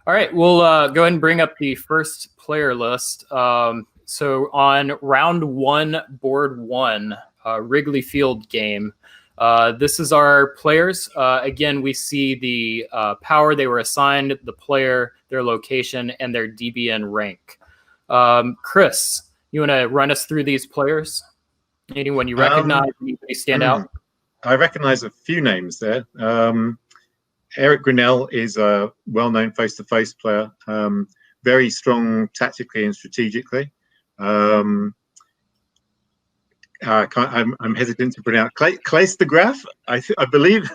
All right, we'll go ahead and bring up the first player list. So on round one, board one, Wrigley Field game, this is our players. Again, we see the power they were assigned, the player, their location, and their DBN rank. Chris, you want to run us through these players? Anyone you recognize? Anybody stand out? I recognize a few names there. Eric Grinnell is a well-known face-to-face player, very strong tactically and strategically. I'm hesitant to pronounce Claes de Graaff. I believe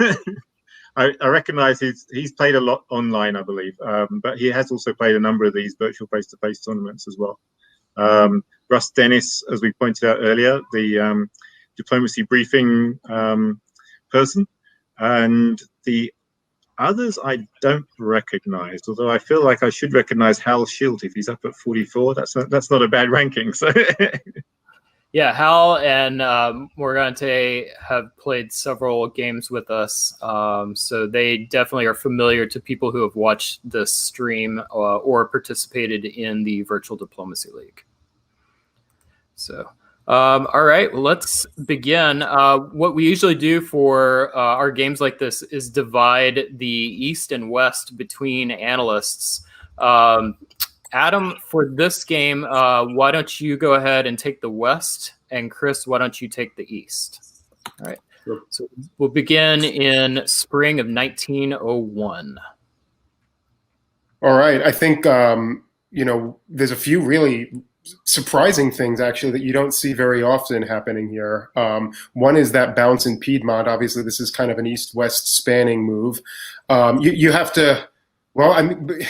I recognize he's played a lot online, I believe, but he has also played a number of these virtual face-to-face tournaments as well. Russ Dennis, as we pointed out earlier, the diplomacy briefing person, and the others I don't recognize, although I feel like I should recognize Hal Schild if he's up at 44. That's not a bad ranking. So yeah, Hal and Morgante have played several games with us, so they definitely are familiar to people who have watched this stream or participated in the Virtual Diplomacy League. So all right, well, let's begin. What we usually do for our games like this is divide the East and West between analysts. Adam, for this game, why don't you go ahead and take the West, and Chris, why don't you take the East? All right, sure. So we'll begin in spring of 1901. All right, I think, there's a few really surprising things actually that you don't see very often happening here. One is that bounce in Piedmont. Obviously, this is kind of an east-west spanning move. You have to, well, I mean,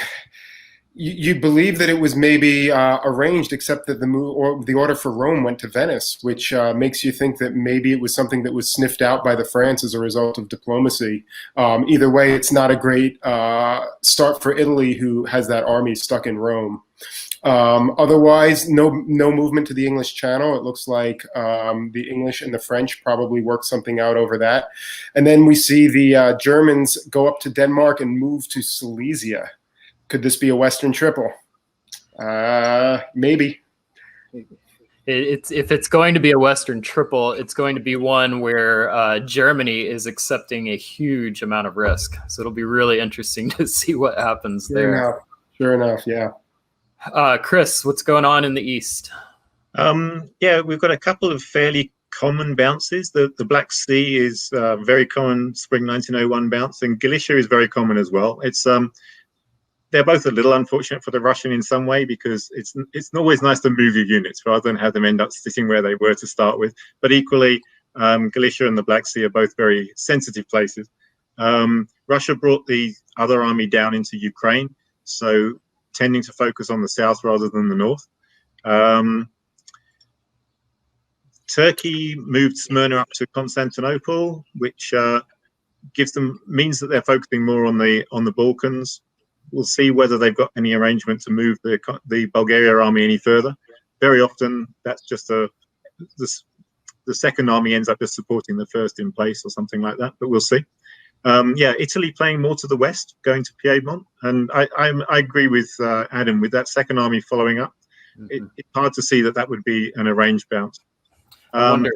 you believe that it was maybe arranged, except that the move or the order for Rome went to Venice, which makes you think that maybe it was something that was sniffed out by the France as a result of diplomacy. Either way, it's not a great start for Italy, who has that army stuck in Rome. Otherwise, no movement to the English Channel. It looks like the English and the French probably worked something out over that. And then we see the Germans go up to Denmark and move to Silesia. Could this be a Western triple? Maybe. If it's going to be a Western triple, it's going to be one where Germany is accepting a huge amount of risk. So it'll be really interesting to see what happens there. Sure enough, yeah. Chris, what's going on in the East? Yeah, we've got a couple of fairly common bounces. The Black Sea is very common, spring 1901 bounce, and Galicia is very common as well. It's they're both a little unfortunate for the Russian in some way, because it's always nice to move your units rather than have them end up sitting where they were to start with. But equally, Galicia and the Black Sea are both very sensitive places. Russia brought the other army down into Ukraine, so tending to focus on the south rather than the north. Turkey moved Smyrna up to Constantinople, which means that they're focusing more on the Balkans. We'll see whether they've got any arrangement to move the Bulgaria army any further. Very often, that's just the second army ends up just supporting the first in place or something like that, but we'll see. Yeah, Italy playing more to the west, going to Piedmont, and I agree with Adam with that second army following up. Mm-hmm. It's hard to see that would be an arranged bounce. I wonder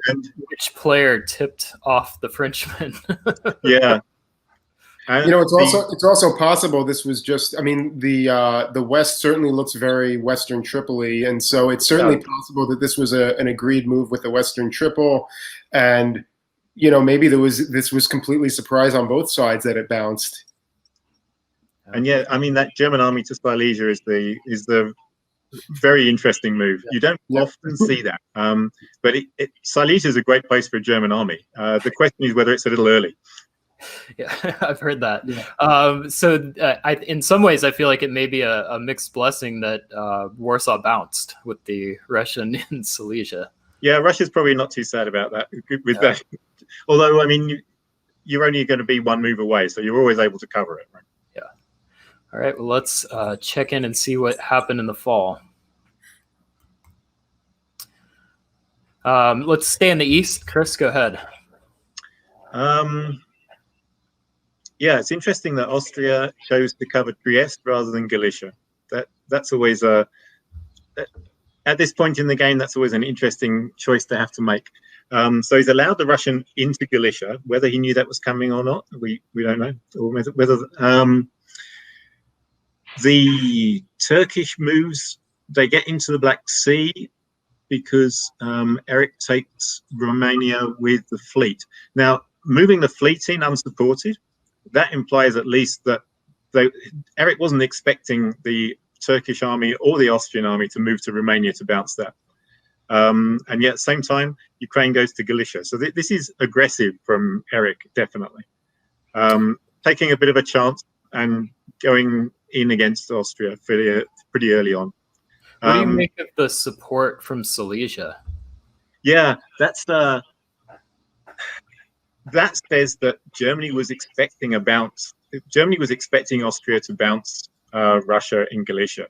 which player tipped off the Frenchman. Yeah. It's also possible this was just, I mean, the West certainly looks very Western Tripoli, and so it's certainly possible that this was an agreed move with the Western Triple, and maybe this was completely surprise on both sides that it bounced. And yeah, I mean, that German army to Silesia is the very interesting move. You don't often see that, but Silesia is a great place for a German army. The question is whether it's a little early. Yeah, I've heard that. Yeah. So in some ways, I feel like it may be a mixed blessing that Warsaw bounced with the Russian in Silesia. Yeah, Russia's probably not too sad about that. That, although I mean, you're only going to be one move away, so you're always able to cover it, right? Yeah. All right. Well, let's check in and see what happened in the fall. Let's stay in the East. Chris, go ahead. Yeah, it's interesting that Austria chose to cover Trieste rather than Galicia. That's always at this point in the game, that's always an interesting choice to have to make. So he's allowed the Russian into Galicia. Whether he knew that was coming or not, we don't know. Or whether the Turkish moves, they get into the Black Sea because Eric takes Romania with the fleet. Now, moving the fleet in unsupported, that implies at least that Eric wasn't expecting the Turkish army or the Austrian army to move to Romania to bounce that. And yet at the same time, Ukraine goes to Galicia. So this is aggressive from Eric, definitely. Taking a bit of a chance and going in against Austria pretty early on. What do you make of the support from Silesia? Yeah, that says that Germany was expecting a bounce. Germany was expecting Austria to bounce Russia in Galicia.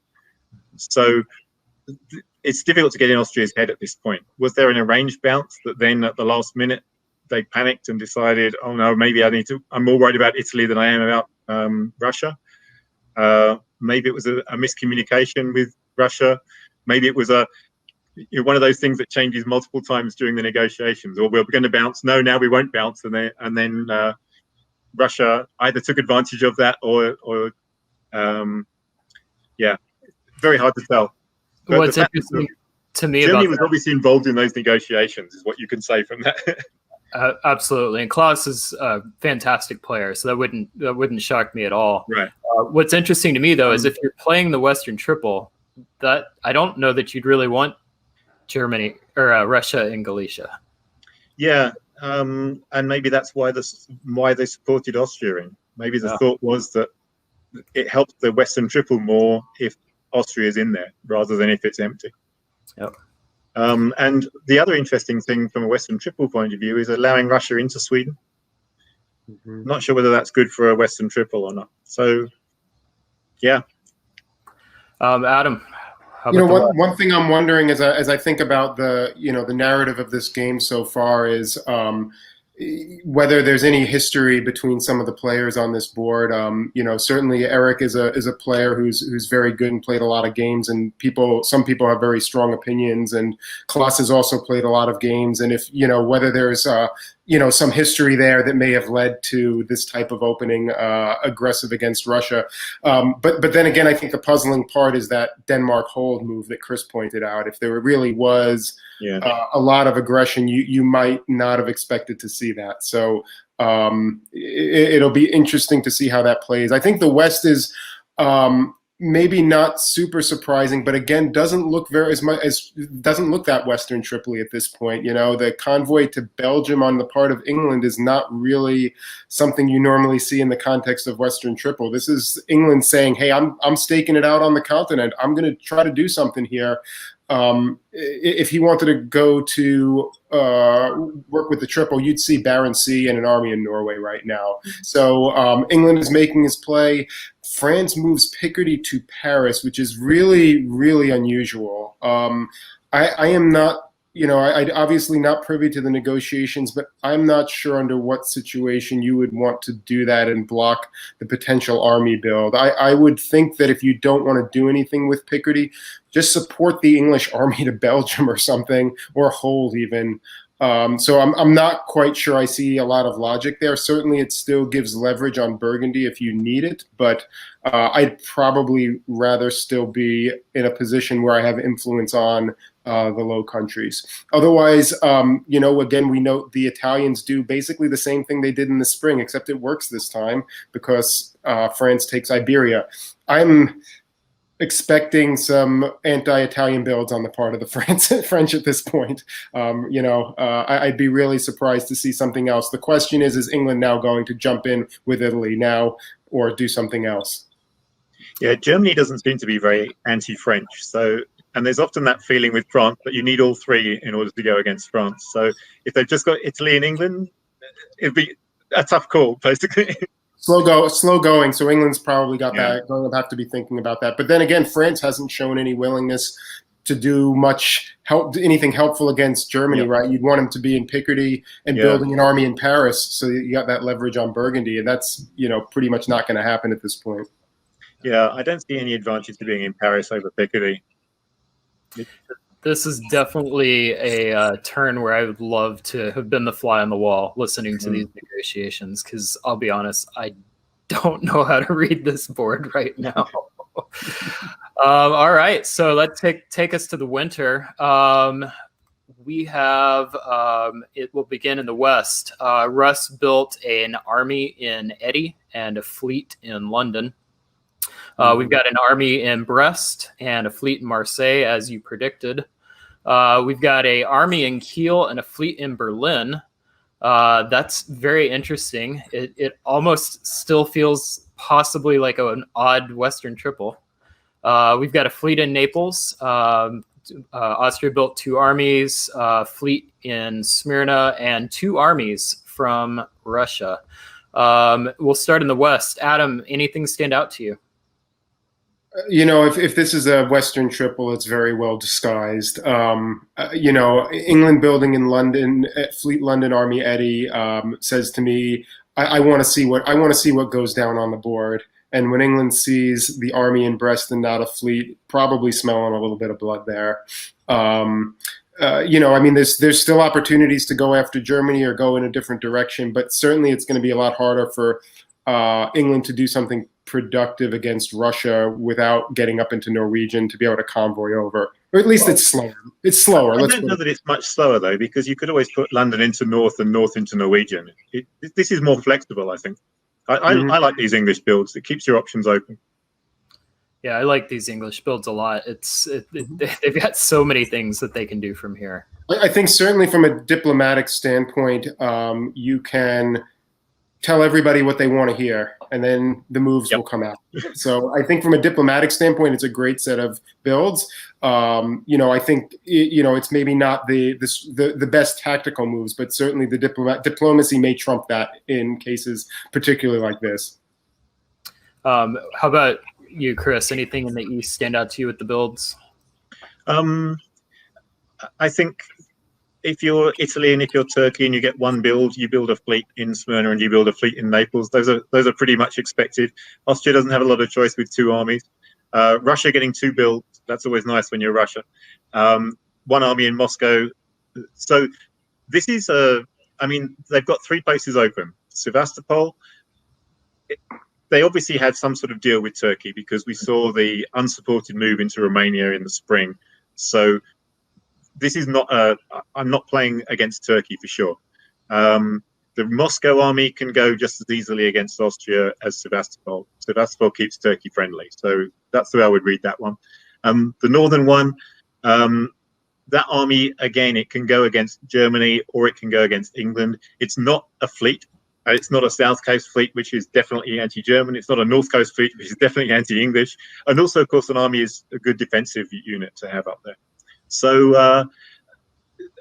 So it's difficult to get in Austria's head at this point. Was there an arranged bounce that then at the last minute they panicked and decided, oh no, maybe I'm more worried about Italy than I am about Russia? Maybe it was a miscommunication with Russia. Maybe it was one of those things that changes multiple times during the negotiations. Or we're going to bounce. No, now we won't bounce. And then Russia either took advantage of that or very hard to tell. But what's interesting to me Germany about was obviously involved in those negotiations, is what you can say from that. Absolutely, and Claes is a fantastic player, so that wouldn't shock me at all. Right. What's interesting to me though is if you're playing the Western Triple, that I don't know that you'd really want Germany or Russia in Galicia. Yeah, and maybe that's why they supported Austria in. Maybe the thought was that it helps the Western Triple more if Austria is in there rather than if it's empty. Yep. And the other interesting thing from a Western Triple point of view is allowing Russia into Sweden. Mm-hmm. Not sure whether that's good for a Western Triple or not. So, yeah. Adam, how about one thing I'm wondering as I think about the narrative of this game so far is whether there's any history between some of the players on this board. Certainly Eric is a player who's very good and played a lot of games, and some people have very strong opinions, and Claes has also played a lot of games, and if whether there's some history there that may have led to this type of opening aggressive against Russia. But then again, I think the puzzling part is that Denmark hold move that Chris pointed out. If there really was a lot of aggression, you might not have expected to see that. So it'll be interesting to see how that plays. I think the West is maybe not super surprising, but again, doesn't look that Western Tripoli at this point. The convoy to Belgium on the part of England is not really something you normally see in the context of Western Triple. This is England saying, hey, I'm staking it out on the continent. I'm going to try to do something here. If he wanted to go to work with the Triple, you'd see Barents Sea and an army in Norway right now. So England is making his play. France moves Picardy to Paris, which is really, really unusual. I am not, I'm obviously not privy to the negotiations, but I'm not sure under what situation you would want to do that and block the potential army build. I would think that if you don't want to do anything with Picardy, just support the English army to Belgium or something, or hold even. So I'm not quite sure I see a lot of logic there. Certainly it still gives leverage on Burgundy if you need it, but I'd probably rather still be in a position where I have influence on the Low Countries. Otherwise, again, we know the Italians do basically the same thing they did in the spring, except it works this time because France takes Iberia. I'm expecting some anti-Italian builds on the part of the French at this point. I'd be really surprised to see something else. The question is England now going to jump in with Italy now or do something else? Yeah, Germany doesn't seem to be very anti-French. And there's often that feeling with France that you need all three in order to go against France. So if they've just got Italy and England, it'd be a tough call, basically. Slow going. So England's probably got that. Going to have to be thinking about that. But then again, France hasn't shown any willingness to do anything helpful against Germany, right? You'd want him to be in Picardy and building an army in Paris, so you got that leverage on Burgundy, and that's pretty much not going to happen at this point. Yeah, I don't see any advantage to being in Paris over Picardy. This is definitely a turn where I would love to have been the fly on the wall listening to these negotiations, because I'll be honest, I don't know how to read this board right now. All right, so let's take us to the winter. We have, it will begin in the west. Russ built an army in Eddy and a fleet in London. We've got an army in Brest and a fleet in Marseille, as you predicted. We've got an army in Kiel and a fleet in Berlin. That's very interesting. It almost still feels possibly like an odd Western triple. We've got a fleet in Naples. Austria built 2 armies, fleet in Smyrna, and 2 armies from Russia. We'll start in the west. Adam, anything stand out to you? If this is a Western triple, it's very well disguised. England building in London, Fleet London Army Eddy, says to me, I want to see what goes down on the board. And when England sees the army in Brest and not a fleet, probably smelling a little bit of blood there. There's still opportunities to go after Germany or go in a different direction, but certainly it's going to be a lot harder for England to do something productive against Russia without getting up into Norwegian to be able to convoy over. Or at least it's slower. It's slower. I don't know that it's much slower, though, because you could always put London into North and North into Norwegian. This is more flexible, I think. I like these English builds. It keeps your options open. Yeah, I like these English builds a lot. They've got so many things that they can do from here. I think certainly from a diplomatic standpoint, you can tell everybody what they want to hear, and then the moves will come out. So I think from a diplomatic standpoint, it's a great set of builds. I think it's maybe not the best tactical moves, but certainly the diplomacy may trump that in cases particularly like this. How about you, Chris? Anything in the East stand out to you with the builds? I think if you're Italy and if you're Turkey and you get one build, you build a fleet in Smyrna and you build a fleet in Naples. Those are pretty much expected. Austria doesn't have a lot of choice with 2 armies. Russia getting 2 builds, that's always nice when you're Russia. 1 army in Moscow. So this is they've got 3 places open. Sevastopol. They obviously had some sort of deal with Turkey because we saw the unsupported move into Romania in the spring. So this is not I'm not playing against Turkey for sure. The Moscow army can go just as easily against Austria as Sevastopol. Sevastopol keeps Turkey friendly. So that's the way I would read that one. The northern one, that army, again, it can go against Germany or it can go against England. It's not a fleet. It's not a South Coast fleet, which is definitely anti-German. It's not a North Coast fleet, which is definitely anti-English. And also, of course, an army is a good defensive unit to have up there. So,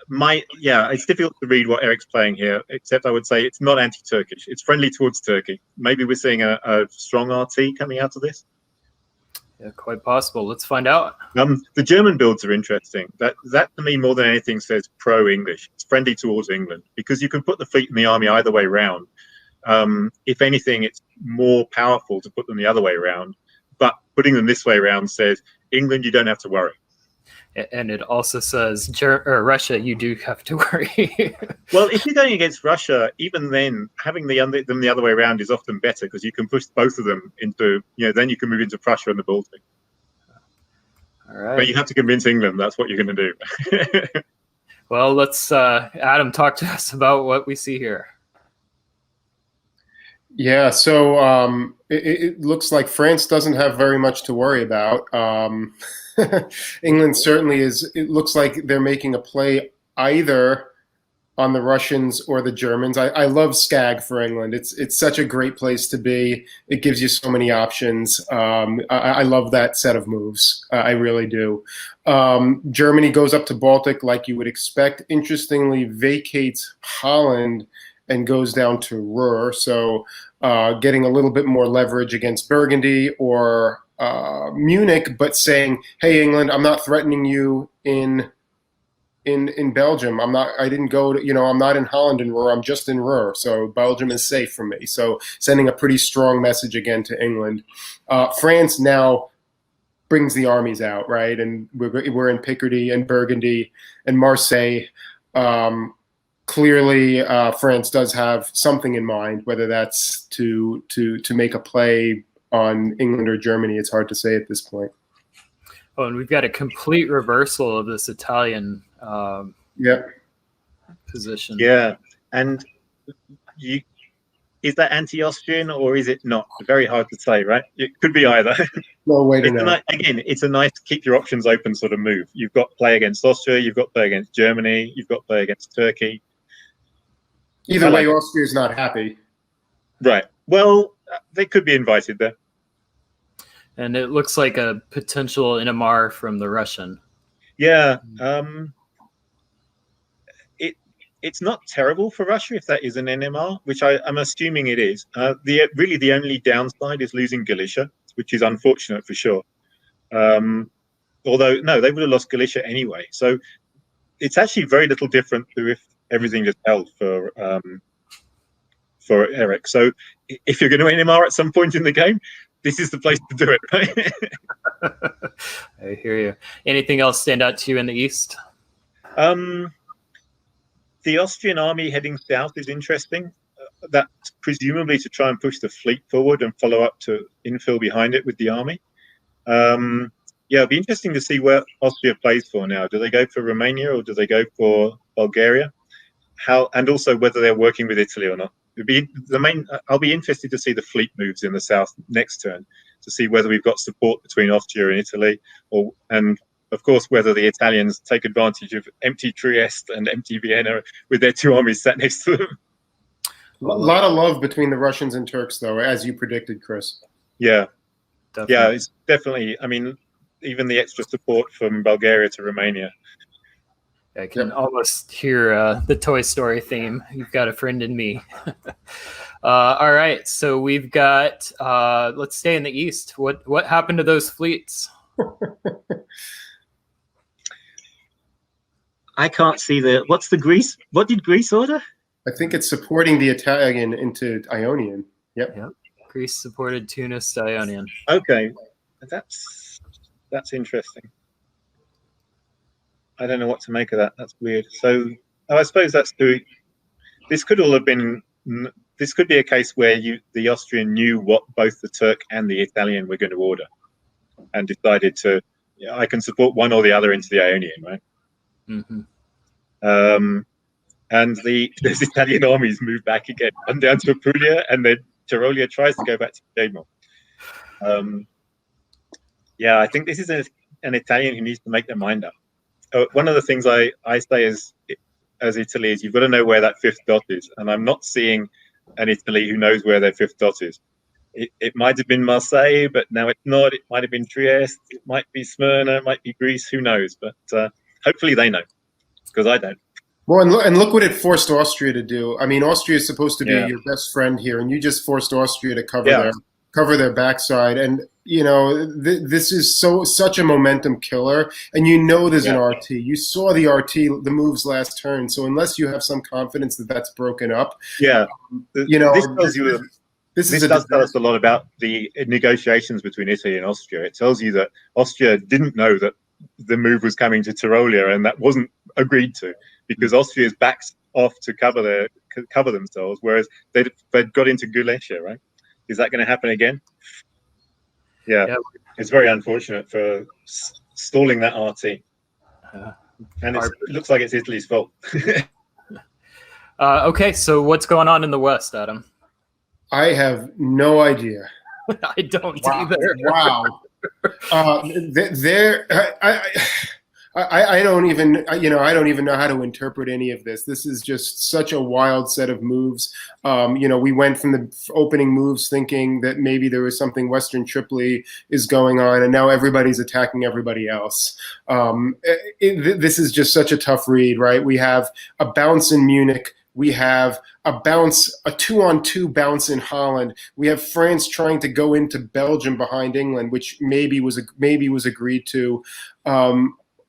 it's difficult to read what Eric's playing here, except I would say it's not anti-Turkish. It's friendly towards Turkey. Maybe we're seeing a strong RT coming out of this. Yeah, quite possible. Let's find out. The German builds are interesting. That to me, more than anything, says pro-English. It's friendly towards England because you can put the fleet and the army either way around. If anything, it's more powerful to put them the other way around. But putting them this way around says, England, you don't have to worry. And it also says, Russia, you do have to worry. Well, if you're going against Russia, even then, having them the other way around is often better because you can push both of them into, then you can move into Prussia and the Baltic. All right. But you have to convince England that's what you're going to do. Well, let's, Adam, talk to us about what we see here. Yeah, so it looks like France doesn't have very much to worry about. England certainly is. It looks like they're making a play either on the Russians or the Germans. I love Skag for England. It's such a great place to be. It gives you so many options. I love that set of moves. I really do. Germany goes up to Baltic like you would expect. Interestingly, vacates Holland and goes down to Ruhr. So getting a little bit more leverage against Burgundy or Munich, but saying, "Hey, England, I'm not threatening you in Belgium. I didn't go to, I'm not in Holland and Ruhr. I'm just in Ruhr. So Belgium is safe for me." So sending a pretty strong message again to England. France now brings the armies out, right? And we're in Picardy and Burgundy and Marseille. Clearly, France does have something in mind, whether that's to make a play on England or Germany. It's hard to say at this point. Oh, and we've got a complete reversal of this Italian position. Yeah, and is that anti-Austrian or is it not? Very hard to say, right? It could be either. No way to know. Again, it's a nice keep your options open sort of move. You've got play against Austria, you've got play against Germany, you've got play against Turkey. Either way, Austria's not happy. Right. Well, they could be invited there. And it looks like a potential NMR from the Russian. Yeah. It's not terrible for Russia if that is an NMR, which I'm assuming it is. The only downside is losing Galicia, which is unfortunate for sure. Although, no, they would have lost Galicia anyway. So it's actually very little different to if everything just held for Eric. So if you're going to NMR at some point in the game, this is the place to do it, right? I hear you. Anything else stand out to you in the East? The Austrian army heading south is interesting. That's presumably to try and push the fleet forward and follow up to infill behind it with the army. It'll be interesting to see where Austria plays for now. Do they go for Romania or do they go for Bulgaria? And also whether they're working with Italy or not. I'll be interested to see the fleet moves in the south next turn to see whether we've got support between Austria and Italy, and of course whether the Italians take advantage of empty Trieste and empty Vienna with their two armies sat next to them. A lot of love between the Russians and Turks, though, as you predicted, Chris. Yeah, definitely. Yeah, it's definitely. I mean, even the extra support from Bulgaria to Romania. I can almost hear the Toy Story theme. You've got a friend in me. All right, so we've got. Let's stay in the East. What happened to those fleets? I can't see what's the Greece? What did Greece order? I think it's supporting the Italian into Ionian. Yep. Greece supported Tunis to Ionian. Okay, that's interesting. I don't know what to make of that. That's weird. So I suppose that's this could all have been. This could be a case where the Austrian knew what both the Turk and the Italian were going to order, and decided to. I can support one or the other into the Ionian, right? Mm-hmm. And those Italian armies move back again, run down to Apulia, and then Tyrolia tries to go back to Piedmont. I think this is an Italian who needs to make their mind up. One of the things I say as Italy is you've got to know where that fifth dot is, and I'm not seeing an Italy who knows where their fifth dot is. It might have been Marseille, but now it's not. It might have been Trieste. It might be Smyrna. It might be Greece. Who knows? But hopefully they know, because I don't. Well, and look what it forced Austria to do. I mean, Austria is supposed to be your best friend here, and you just forced Austria to cover their backside. And this is such a momentum killer. And there's an RT. You saw the RT, the moves last turn. So unless you have some confidence that that's broken up, this does tell us a lot about the negotiations between Italy and Austria. It tells you that Austria didn't know that the move was coming to Tyrolia, and that wasn't agreed to, because Austria's backed off to cover themselves, whereas they'd got into Galicia, right? Is that going to happen again? Yeah, it's very unfortunate for stalling that RT. And it looks like it's Italy's fault. Okay, so what's going on in the West, Adam? I have no idea. I don't either. Wow. I don't even know how to interpret any of this. This is just such a wild set of moves. We went from the opening moves thinking that maybe there was something Western Tripoli is going on, and now everybody's attacking everybody else. This is just such a tough read, right? We have a bounce in Munich We have a 2-on-2 bounce in Holland. We have France trying to go into Belgium behind England, which maybe was agreed to.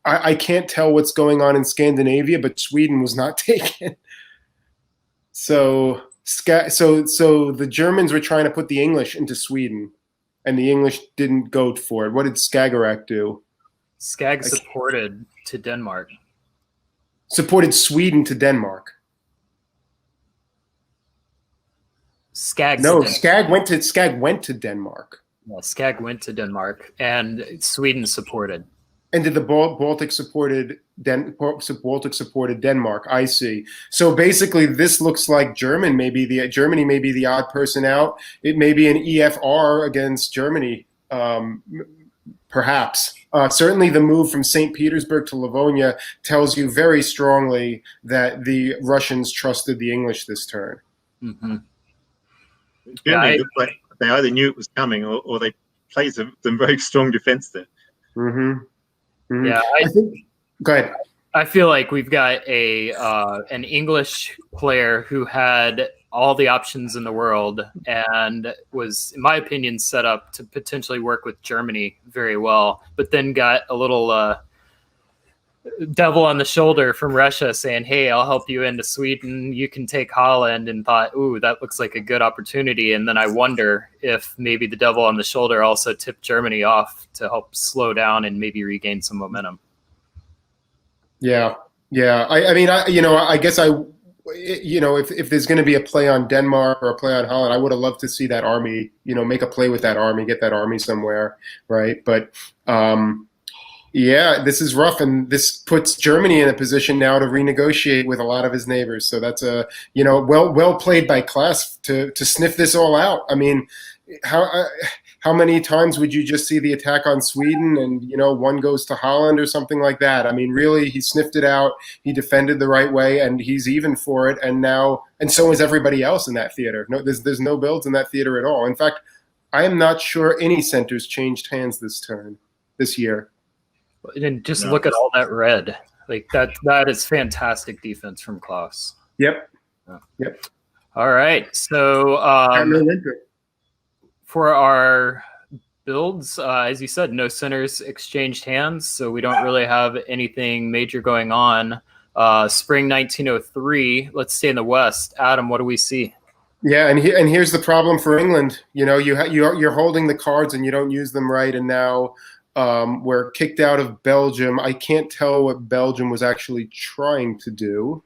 I can't tell what's going on in Scandinavia, but Sweden was not taken. So the Germans were trying to put the English into Sweden, and the English didn't go for it. What did Skagerrak do? Skag supported to Denmark. Supported Sweden to Denmark. Skag went to Denmark. Yeah, Skag went to Denmark, and Sweden supported. And did the Baltic supported Denmark? I see. So basically, this looks like Germany may be the odd person out. It may be an EFR against Germany, perhaps. Certainly, the move from St. Petersburg to Livonia tells you very strongly that the Russians trusted the English this turn. Mm-hmm. Germany looked like they either knew it was coming or they played some very strong defense there. Mm-hmm. Mm-hmm. Yeah, go ahead. I feel like we've got an English player who had all the options in the world and was, in my opinion, set up to potentially work with Germany very well, but then got a little devil on the shoulder from Russia saying, hey, I'll help you into Sweden, you can take Holland, and thought, ooh, that looks like a good opportunity. And then I wonder if maybe the devil on the shoulder also tipped Germany off to help slow down and maybe regain some momentum. Yeah. I guess if there's going to be a play on Denmark or a play on Holland, I would have loved to see that army, make a play with that army, get that army somewhere, right? But yeah, this is rough, and this puts Germany in a position now to renegotiate with a lot of his neighbors. So that's well played by Claes to sniff this all out. I mean, how many times would you just see the attack on Sweden and one goes to Holland or something like that? I mean, really, he sniffed it out. He defended the right way, and he's even for it. And so is everybody else in that theater. No, there's no builds in that theater at all. In fact, I am not sure any centers changed hands this year. And just look at all that red. Like that is fantastic defense from Claes. Yep. Yeah. Yep. All right. So for our builds, as you said, no centers exchanged hands, so we don't really have anything major going on. Spring 1903. Let's stay in the West. Adam, what do we see? Yeah, and here's the problem for England. You're holding the cards and you don't use them right, and now we're kicked out of Belgium. I can't tell what Belgium was actually trying to do.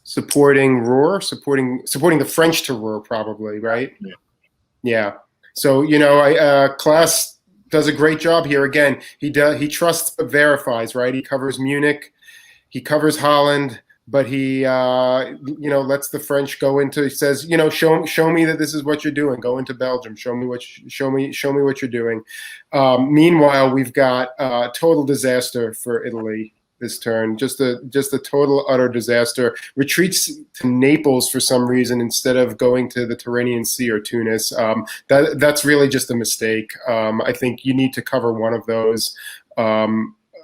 Supporting Ruhr, supporting the French to Ruhr, probably, right? Yeah. So Claes does a great job here. Again, he trusts but verifies, right? He covers Munich, he covers Holland, but he lets the French go into. He says, show me that this is what you're doing. Go into Belgium. Show me what you're doing. Meanwhile, we've got total disaster for Italy this turn. Just a total utter disaster. Retreats to Naples for some reason instead of going to the Tyrrhenian Sea or Tunis. That's really just a mistake. I think you need to cover one of those.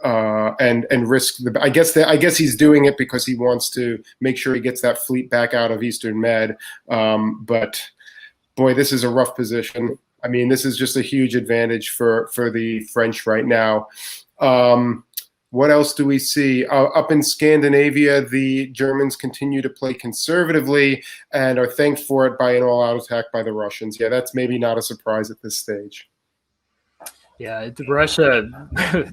And risk the. I guess he's doing it because he wants to make sure he gets that fleet back out of Eastern Med. But boy, this is a rough position. I mean, this is just a huge advantage for the French right now. What else do we see? Up in Scandinavia, the Germans continue to play conservatively and are thanked for it by an all-out attack by the Russians. Yeah, that's maybe not a surprise at this stage. Yeah, Russia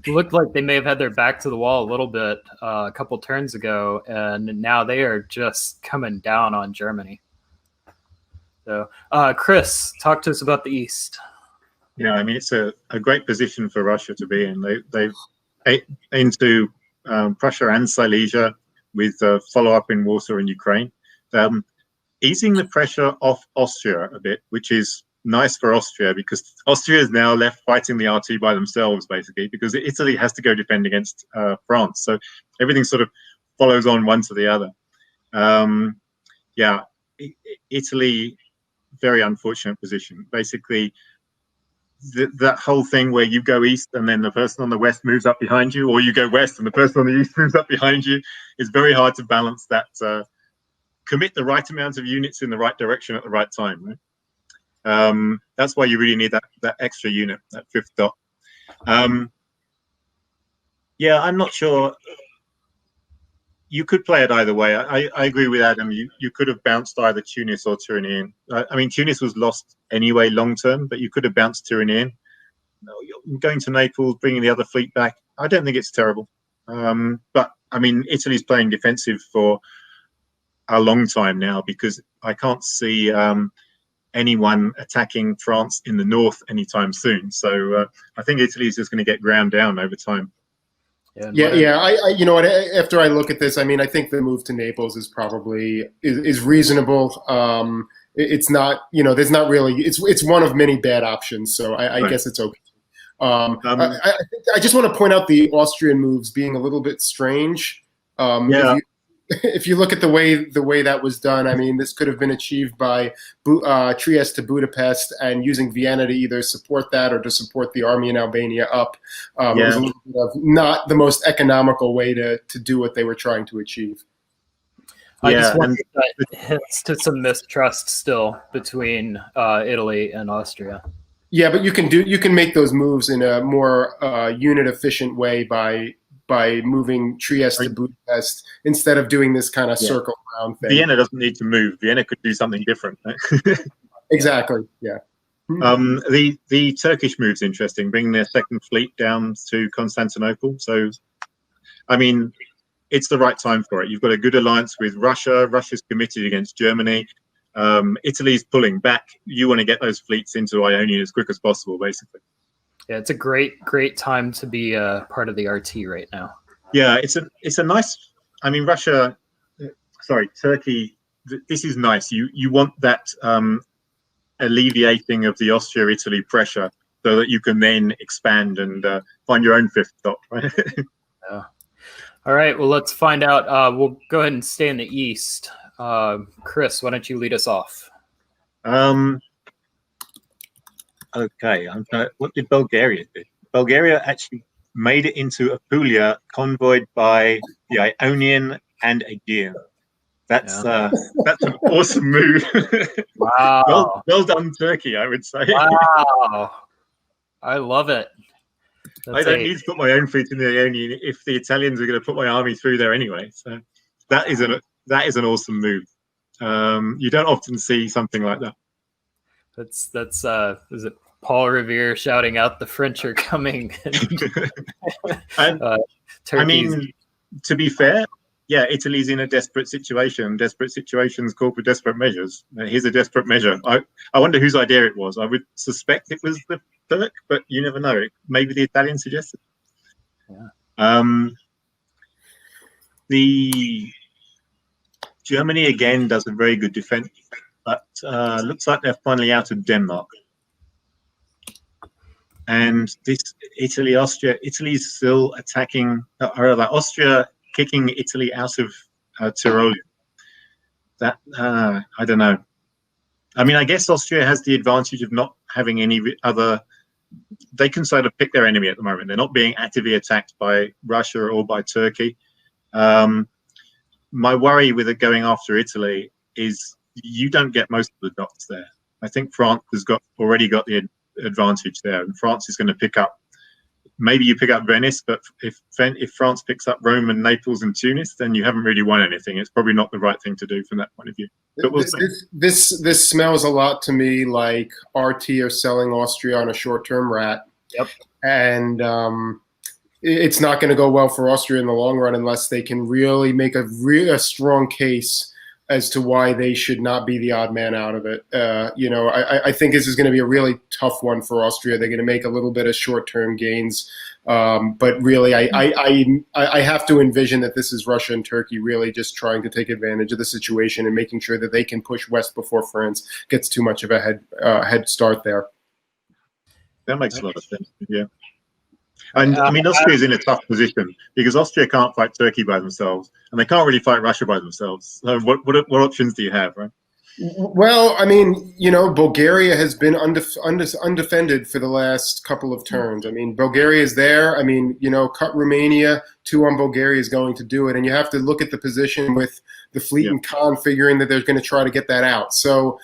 looked like they may have had their back to the wall a little bit a couple turns ago, and now they are just coming down on Germany. So, Chris, talk to us about the East. Yeah, I mean, it's a great position for Russia to be in. They've into Prussia and Silesia with follow-up in Warsaw and Ukraine, easing the pressure off Austria a bit, which is nice for Austria because Austria is now left fighting the RT by themselves, basically, because Italy has to go defend against France. So everything sort of follows on one to the other. Italy, very unfortunate position. Basically, that whole thing where you go east and then the person on the west moves up behind you, or you go west and the person on the east moves up behind you, is very hard to balance that commit the right amount of units in the right direction at the right time, right? That's why you really need that extra unit, that fifth dot. Yeah, I'm not sure. You could play it either way. I agree with Adam. You could have bounced either Tunis or Tyranny in. I mean, Tunis was lost anyway long term, but you could have bounced Tyranny in. Going to Naples, bringing the other fleet back, I don't think it's terrible. But, I mean, Italy's playing defensive for a long time now because I can't see anyone attacking France in the north anytime soon. So I think Italy's just going to get ground down over time. Yeah. I you know what? After I look at this, I mean, I think the move to Naples is probably is reasonable. It's not, you know, there's not really. It's one of many bad options, so I guess it's okay. I just want to point out the Austrian moves being a little bit strange. If you look at the way that was done, I mean, this could have been achieved by Trieste to Budapest and using Vienna to either support that or to support the army in Albania up. It was a little bit of not the most economical way to do what they were trying to achieve. I just want that hints to some mistrust still between Italy and Austria. Yeah, but you can make those moves in a more unit efficient way by moving Trieste to Budapest instead of doing this kind of circle around thing. Vienna doesn't need to move. Vienna could do something different. Right? Exactly. Yeah. The Turkish move's interesting, bringing their second fleet down to Constantinople. So, I mean, it's the right time for it. You've got a good alliance with Russia. Russia's committed against Germany. Italy's pulling back. You want to get those fleets into Ionia as quick as possible, basically. Yeah, it's a great time to be part of the RT right now. Yeah, it's a nice. I mean, Turkey. This is nice. You want that alleviating of the Austria-Italy pressure, so that you can then expand and find your own fifth dot. Right? Yeah. All right. Well, let's find out. We'll go ahead and stay in the east. Chris, why don't you lead us off? Okay, what did Bulgaria do? Bulgaria actually made it into Apulia, convoyed by the Ionian and Aegean. That's an awesome move. Wow. well done, Turkey, I would say. Wow. I love it. I don't need to put my own fleet in the Ionian if the Italians are going to put my army through there anyway. So that is an awesome move. You don't often see something like that. That's is it Paul Revere shouting out the French are coming? I mean, to be fair, yeah, Italy's in a desperate situation. Desperate situations call for desperate measures. Here's a desperate measure. I wonder whose idea it was. I would suspect it was the Turk, but you never know. Maybe the Italian suggested. Yeah. The Germany again does a very good defense, but looks like they're finally out of Denmark. And this Italy's still attacking, or rather, Austria kicking Italy out of Tyrol. That I don't know. I mean, I guess Austria has the advantage of not having any other. They can sort of pick their enemy at the moment. They're not being actively attacked by Russia or by Turkey. My worry with it going after Italy is you don't get most of the dots there. I think France has already got the advantage there, and France is going to pick up. Maybe you pick up Venice, but if France picks up Rome and Naples and Tunis, then you haven't really won anything. It's probably not the right thing to do from that point of view. But we'll see. This smells a lot to me like RT are selling Austria on a short-term rat. Yep. And it's not going to go well for Austria in the long run unless they can really make a strong case as to why they should not be the odd man out of it. I think this is going to be a really tough one for Austria. They're going to make a little bit of short-term gains, but really, I have to envision that this is Russia and Turkey really just trying to take advantage of the situation and making sure that they can push west before France gets too much of a head start there. That makes a lot of sense. Yeah. And I mean, Austria is in a tough position because Austria can't fight Turkey by themselves, and they can't really fight Russia by themselves. So what options do you have, right? Well, I mean, Bulgaria has been undefended for the last couple of turns. I mean, Bulgaria is there. I mean, cut Romania, 2 on Bulgaria is going to do it. And you have to look at the position with the Fleet and Khan figuring that they're going to try to get that out. So,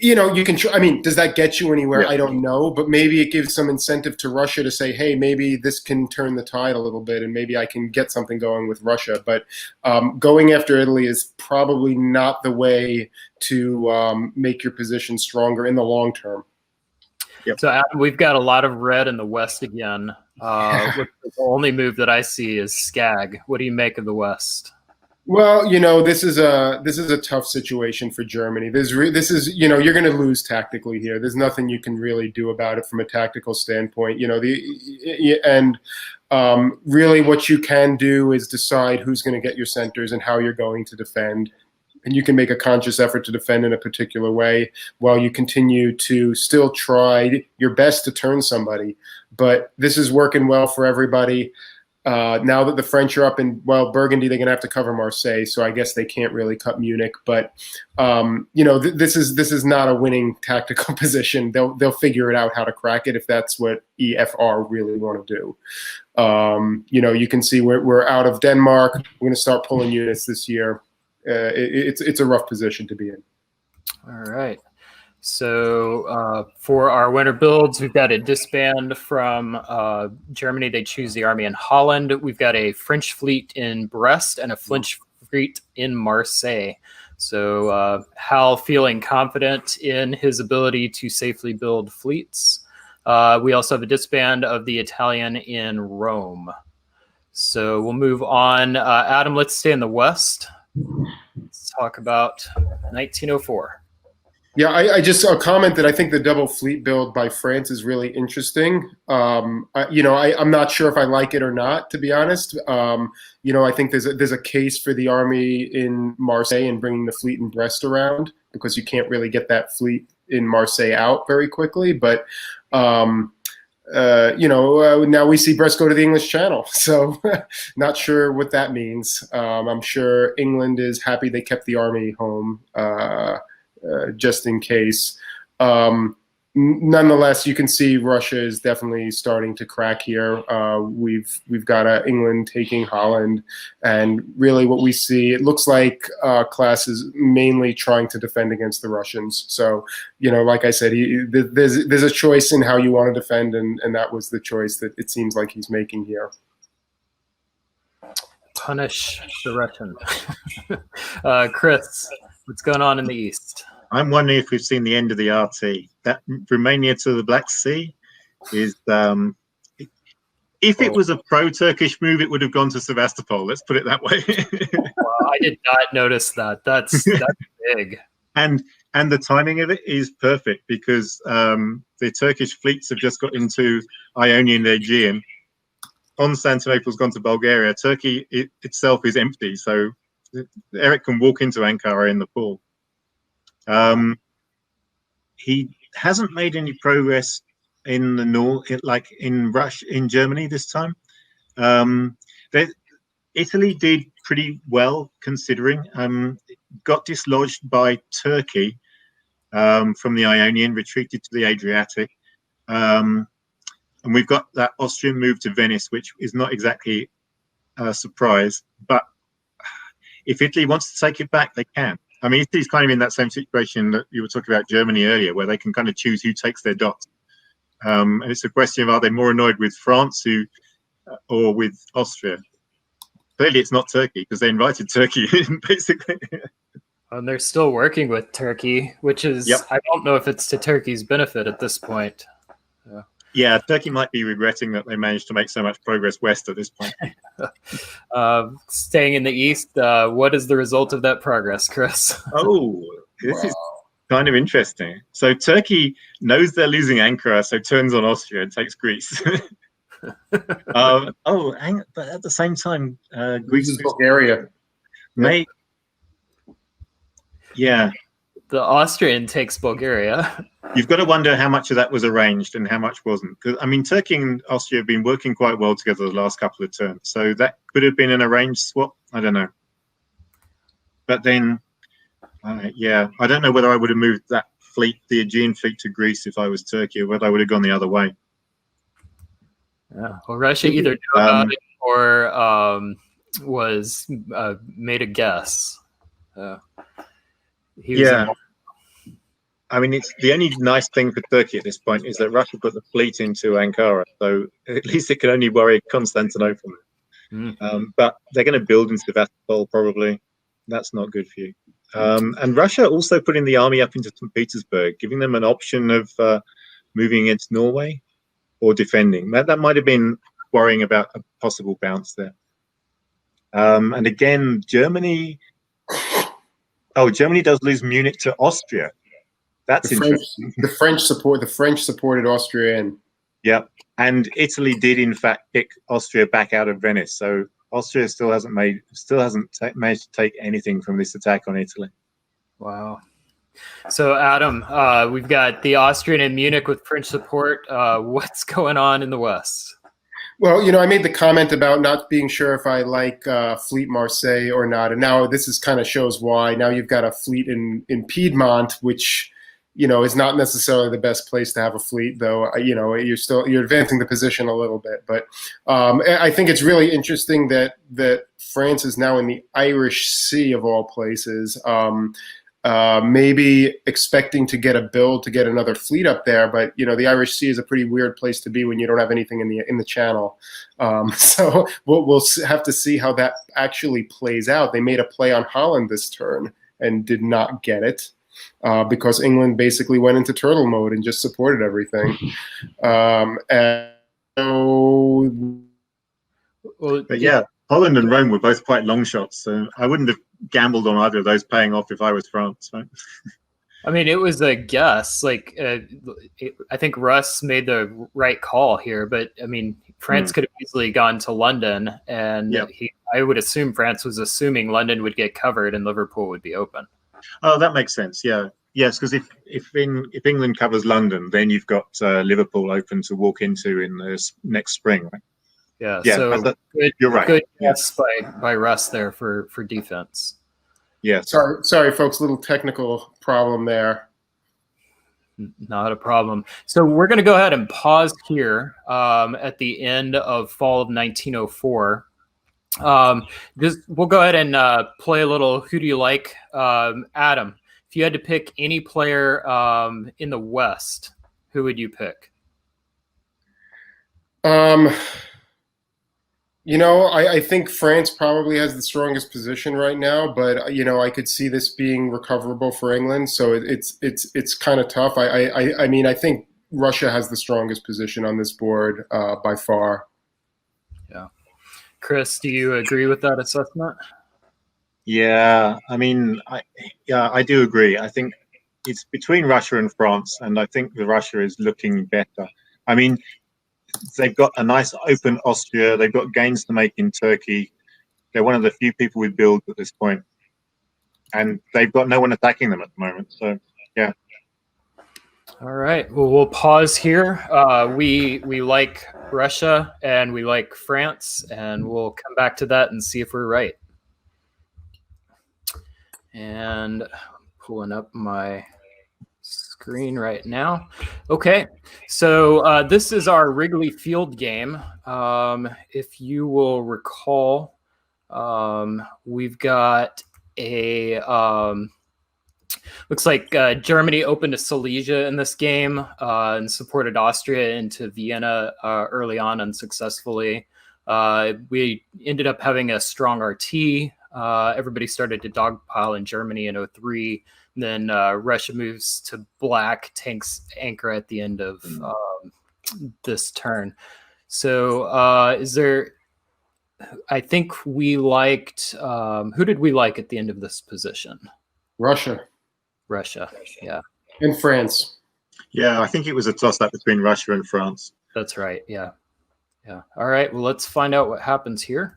you can try. I mean, does that get you anywhere? I don't know, but maybe it gives some incentive to Russia to say, hey, maybe this can turn the tide a little bit and maybe I can get something going with Russia. But going after Italy is probably not the way to make your position stronger in the long term. Yep. So Adam, we've got a lot of red in the West again. The only move that I see is Skag. What do you make of the West? Well, this is a tough situation for Germany. This is you're going to lose tactically here. There's nothing you can really do about it from a tactical standpoint. Really what you can do is decide who's going to get your centers and how you're going to defend. And you can make a conscious effort to defend in a particular way while you continue to still try your best to turn somebody. But this is working well for everybody. Now that the French are up in Burgundy, they're going to have to cover Marseille, so I guess they can't really cut Munich. But this is not a winning tactical position. They'll figure it out how to crack it if that's what EFR really want to do. You can see we're out of Denmark. We're going to start pulling units this year. It's a rough position to be in. All right. So for our winter builds, we've got a disband from Germany. They choose the army in Holland. We've got a French fleet in Brest and a French fleet in Marseille. So Hal feeling confident in his ability to safely build fleets. We also have a disband of the Italian in Rome. So we'll move on. Adam, let's stay in the West. Let's talk about 1904. Yeah, I just comment that I think the double fleet build by France is really interesting. I'm not sure if I like it or not, to be honest. I think there's a case for the army in Marseille and bringing the fleet in Brest around because you can't really get that fleet in Marseille out very quickly. But now we see Brest go to the English Channel, so not sure what that means. I'm sure England is happy they kept the army home. Just in case. Nonetheless, you can see Russia is definitely starting to crack here. We've got England taking Holland, and really what we see, it looks like Claes is mainly trying to defend against the Russians. So, like I said, there's a choice in how you want to defend, and that was the choice that it seems like he's making here. Punish the Russian. Chris, what's going on in the East? I'm wondering if we've seen the end of the RT. That Romania to the Black Sea is, if it was a pro-Turkish move, it would have gone to Sevastopol. Let's put it that way. Wow, I did not notice that. That's big. And the timing of it is perfect because the Turkish fleets have just got into Ionian and Aegean. Constantinople's gone to Bulgaria. Turkey itself is empty, so Eric can walk into Ankara in the fall. He hasn't made any progress in the north, like in Germany this time. Italy did pretty well considering. Got dislodged by Turkey from the Ionian, retreated to the Adriatic, and we've got that Austrian move to Venice, which is not exactly a surprise. But if Italy wants to take it back, they can. I mean, Italy's kind of in that same situation that you were talking about Germany earlier, where they can kind of choose who takes their dots. And it's a question of, are they more annoyed with France or with Austria? Clearly, it's not Turkey because they invited Turkey in, basically. And they're still working with Turkey, which is, I don't know if it's to Turkey's benefit at this point. Yeah, Turkey might be regretting that they managed to make so much progress west at this point. Staying in the east, what is the result of that progress, Chris? This is kind of interesting. So Turkey knows they're losing Ankara, so turns on Austria and takes Greece. But at the same time, Greece is Bulgaria. The Austrian takes Bulgaria. You've got to wonder how much of that was arranged and how much wasn't. Because I mean, Turkey and Austria have been working quite well together the last couple of turns, so that could have been an arranged swap. I don't know. But then Yeah, I don't know whether I would have moved that fleet, the Aegean fleet, to Greece if I was Turkey, or whether I would have gone the other way. Yeah. Well, Russia either knew about it or was made a guess. Yeah. I mean, it's the only nice thing for Turkey at this point is that Russia put the fleet into Ankara, so at least it can only worry Constantinople. But they're going to build in Sevastopol probably. That's not good for you. And Russia also putting the army up into St. Petersburg, giving them an option of moving against Norway or defending. That might have been worrying about a possible bounce there. And again, Germany. Oh, Germany does lose Munich to Austria. That's interesting. The French supported Austria, and yeah, and Italy did in fact kick Austria back out of Venice. So Austria still hasn't managed to take anything from this attack on Italy. Wow. So Adam, we've got the Austrian in Munich with French support. What's going on in the West? Well, I made the comment about not being sure if I like Fleet Marseille or not, and now this is kind of shows why. Now you've got a fleet in Piedmont, which is not necessarily the best place to have a fleet, though. You're advancing the position a little bit, but I think it's really interesting that France is now in the Irish Sea of all places. Maybe expecting to get a build to get another fleet up there, but the Irish Sea is a pretty weird place to be when you don't have anything in the channel. So we'll have to see how that actually plays out. They made a play on Holland this turn and did not get it because England basically went into turtle mode and just supported everything. And so, but yeah. Holland and Rome were both quite long shots, so I wouldn't have gambled on either of those paying off if I was France. Right? I mean, it was a guess. Like, I think Russ made the right call here, but I mean, France could have easily gone to London, and I would assume France was assuming London would get covered and Liverpool would be open. Oh, that makes sense. Yeah, yes, because if England covers London, then you've got Liverpool open to walk into in the next spring, right? Yeah, so you're right. Good guess by Russ there for defense. Yeah. Sorry, folks. Little technical problem there. Not a problem. So we're going to go ahead and pause here at the end of fall of 1904. We'll go ahead and play a little Who Do You Like? Adam, if you had to pick any player in the West, who would you pick? I think France probably has the strongest position right now, but I could see this being recoverable for England. So it's kind of tough. I mean, I think Russia has the strongest position on this board by far. Yeah, Chris, do you agree with that assessment? Yeah, I mean, I do agree. I think it's between Russia and France, and I think the Russia is looking better. I mean, they've got a nice open Austria. They've got gains to make in Turkey. They're one of the few people with builds at this point, and they've got no one attacking them at the moment. So, yeah. All right. Well, we'll pause here. We like Russia and we like France, and we'll come back to that and see if we're right. And I'm pulling up my screen right now. Okay, so this is our Wrigley Field game. If you will recall, we've got a looks like Germany opened a Silesia in this game and supported Austria into Vienna early on unsuccessfully. We ended up having a strong RT. Everybody started to dogpile in Germany in 2003. Then Russia moves to black, tanks anchor at the end of this turn. So I think we liked, who did we like at the end of this position? Russia, yeah. And France. Yeah, I think it was a toss-up between Russia and France. That's right, yeah. All right, well, let's find out what happens here.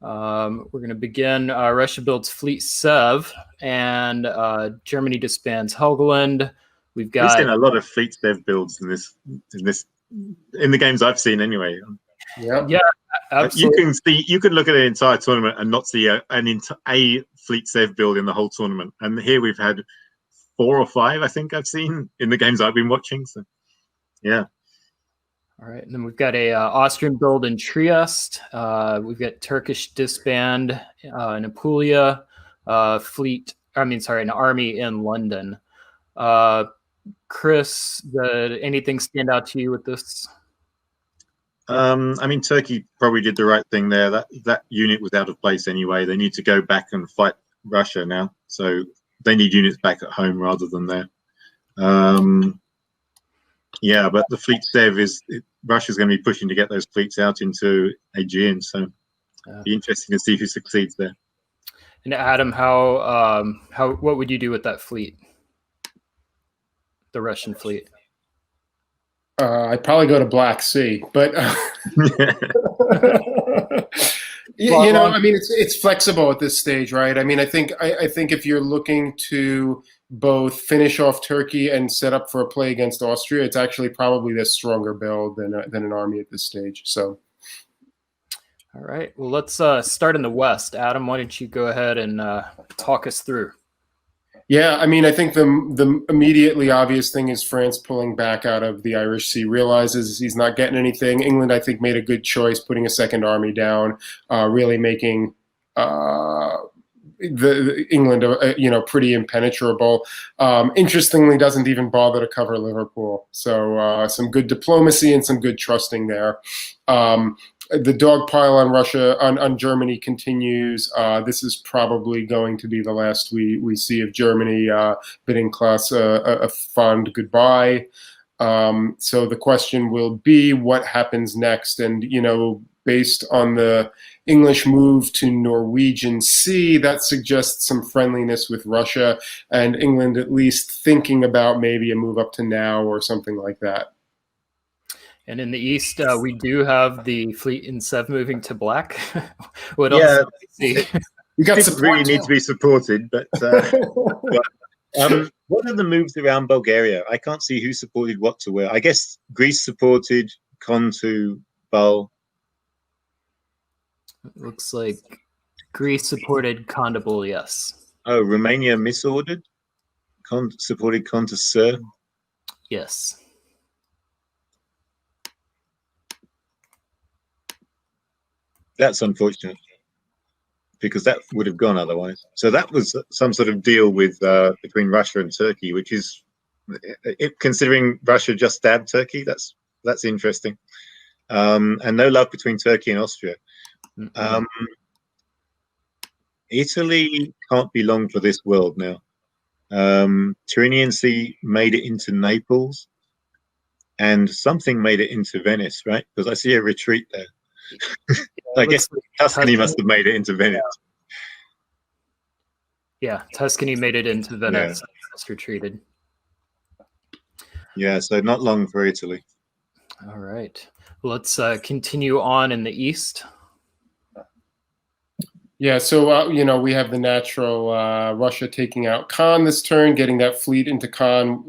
We're going to begin. Russia builds Fleet Sev, and Germany disbands Helgoland. We've seen a lot of Fleet Sev builds in the games I've seen anyway. Yeah. Absolutely. You can look at an entire tournament and not see a Fleet Sev build in the whole tournament. And here we've had 4 or 5, I think I've seen in the games I've been watching. So, yeah. All right, and then we've got a Austrian build in Trieste. We've got Turkish disband in Apulia, an army in London. Chris, anything stand out to you with this? Turkey probably did the right thing there. That unit was out of place anyway. They need to go back and fight Russia now. So they need units back at home rather than there. Yeah, but the Fleet Sev Russia's going to be pushing to get those fleets out into Aegean. So it'll be interesting to see who succeeds there. And Adam, what would you do with that fleet? The Russian fleet. I'd probably go to Black Sea, but it's flexible at this stage, right? I think if you're looking to both finish off Turkey and set up for a play against Austria, it's actually probably the stronger build than an army at this stage. So, all right. Well, let's start in the West. Adam, why don't you go ahead and talk us through? Yeah, I think the immediately obvious thing is France pulling back out of the Irish Sea, realizes he's not getting anything. England, I think, made a good choice putting a second army down, really making the England pretty impenetrable. Interestingly, doesn't even bother to cover Liverpool. So some good diplomacy and some good trusting there. The dogpile on Russia, on Germany continues. This is probably going to be the last we see of Germany bidding Claes a fond goodbye. So the question will be what happens next. And, based on the English move to Norwegian Sea, that suggests some friendliness with Russia and England at least thinking about maybe a move up to now or something like that. And in the East, we do have the fleet in Sev moving to black. What else do we see? You really need to be supported, but what are the moves around Bulgaria? I can't see who supported what to where. I guess Greece supported Con to Bul. It looks like Greece supported Con to Bul, yes. Oh, Romania misordered? Supported Con to Sir? Yes. That's unfortunate because that would have gone otherwise. So that was some sort of deal with between Russia and Turkey, which is, considering Russia just stabbed Turkey, that's interesting. And no love between Turkey and Austria. Italy can't be long for this world now. Tyrrhenian Sea made it into Naples, and something made it into Venice, right? Because I see a retreat there. I guess Tuscany must have made it into Venice. Yeah, Tuscany made it into Venice. Yeah. Just retreated. Yeah, so not long for Italy. All right. Let's continue on in the East. Yeah, so, we have the natural Russia taking out Khan this turn, getting that fleet into Khan,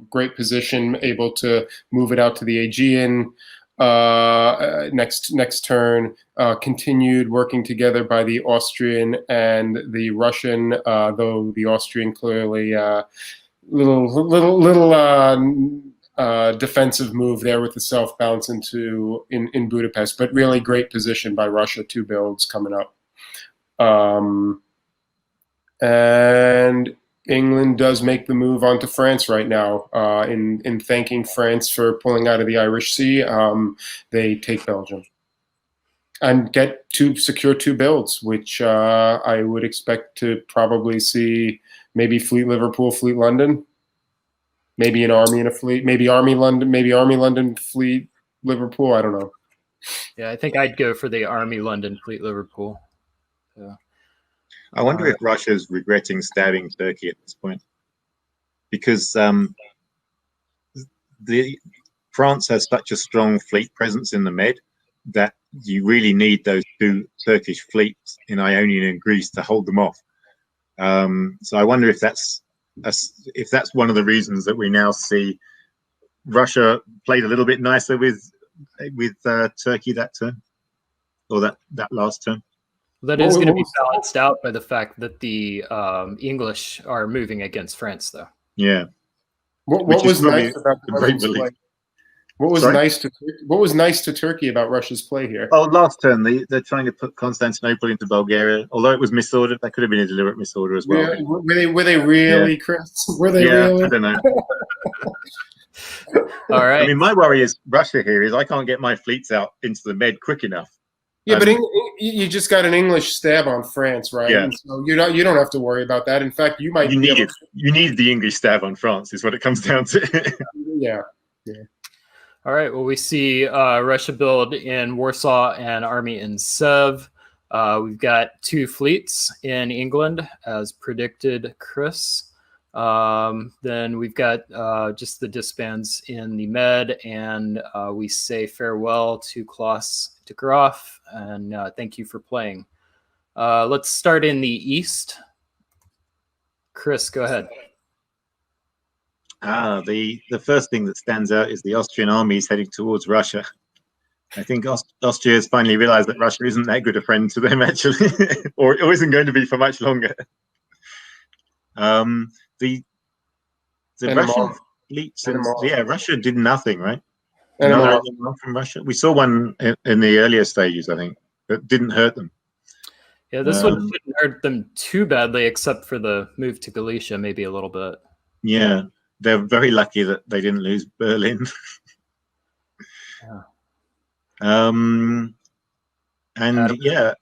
great position, able to move it out to the Aegean. Next turn, continued working together by the Austrian and the Russian, though the Austrian clearly little defensive move there with the self bounce in Budapest, but really great position by Russia. 2 builds coming up, and England does make the move onto France right now. In thanking France for pulling out of the Irish Sea, they take Belgium and get to secure 2 builds, which I would expect to probably see maybe Fleet Liverpool, Fleet London, maybe an army and a fleet, maybe Army London, Fleet Liverpool. I don't know. Yeah, I think I'd go for the Army London, Fleet Liverpool. Yeah. I wonder if Russia's regretting stabbing Turkey at this point, because France has such a strong fleet presence in the Med that you really need those 2 Turkish fleets in Ionian and Greece to hold them off. So I wonder if that's one of the reasons that we now see Russia played a little bit nicer with Turkey that turn. or that last turn. That is going to be balanced out by the fact that the English are moving against France, though. Yeah. What was nice about the Russians' play? What was nice to Turkey about Russia's play here? Oh, last turn they're trying to put Constantinople into Bulgaria. Although it was misordered, that could have been a deliberate misorder as well. Were they really, Chris? Were they really? I don't know. All right. I mean, my worry is Russia here is I can't get my fleets out into the Med quick enough. Yeah, but you just got an English stab on France, right? Yeah. And so you don't have to worry about that. In fact, you might you need the English stab on France is what it comes down to. Yeah. All right. Well, we see Russia build in Warsaw and army in Sev. We've got 2 fleets in England, as predicted, Chris. Then we've got just the disbands in the Med, and we say farewell to Claes de Graaff, and thank you for playing. Let's start in the East. Chris, go ahead. The first thing that stands out is the Austrian army is heading towards Russia. I think Austria has finally realized that Russia isn't that good a friend to them, actually, or isn't going to be for much longer. The Russian fleets, Russia did nothing, right? Another from Russia. We saw one in the earlier stages, I think, that didn't hurt them. Yeah, this one didn't hurt them too badly, except for the move to Galicia, maybe a little bit. Yeah. They're very lucky that they didn't lose Berlin.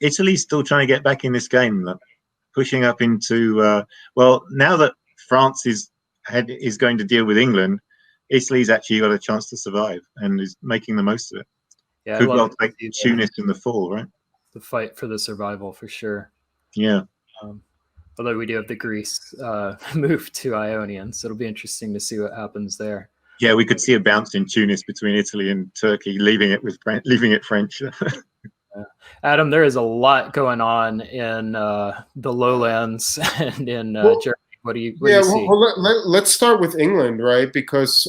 Italy's still trying to get back in this game, pushing up into. Now that France is going to deal with England, Italy's actually got a chance to survive and is making the most of it. Yeah, could well take Tunis in the fall, right? The fight for the survival, for sure. Yeah. Although we do have the Greece move to Ionian, so it'll be interesting to see what happens there. Yeah, we could see a bounce in Tunis between Italy and Turkey, leaving it French. Adam, there is a lot going on in the lowlands and in Germany. What do you see? Well, let's start with England, right? Because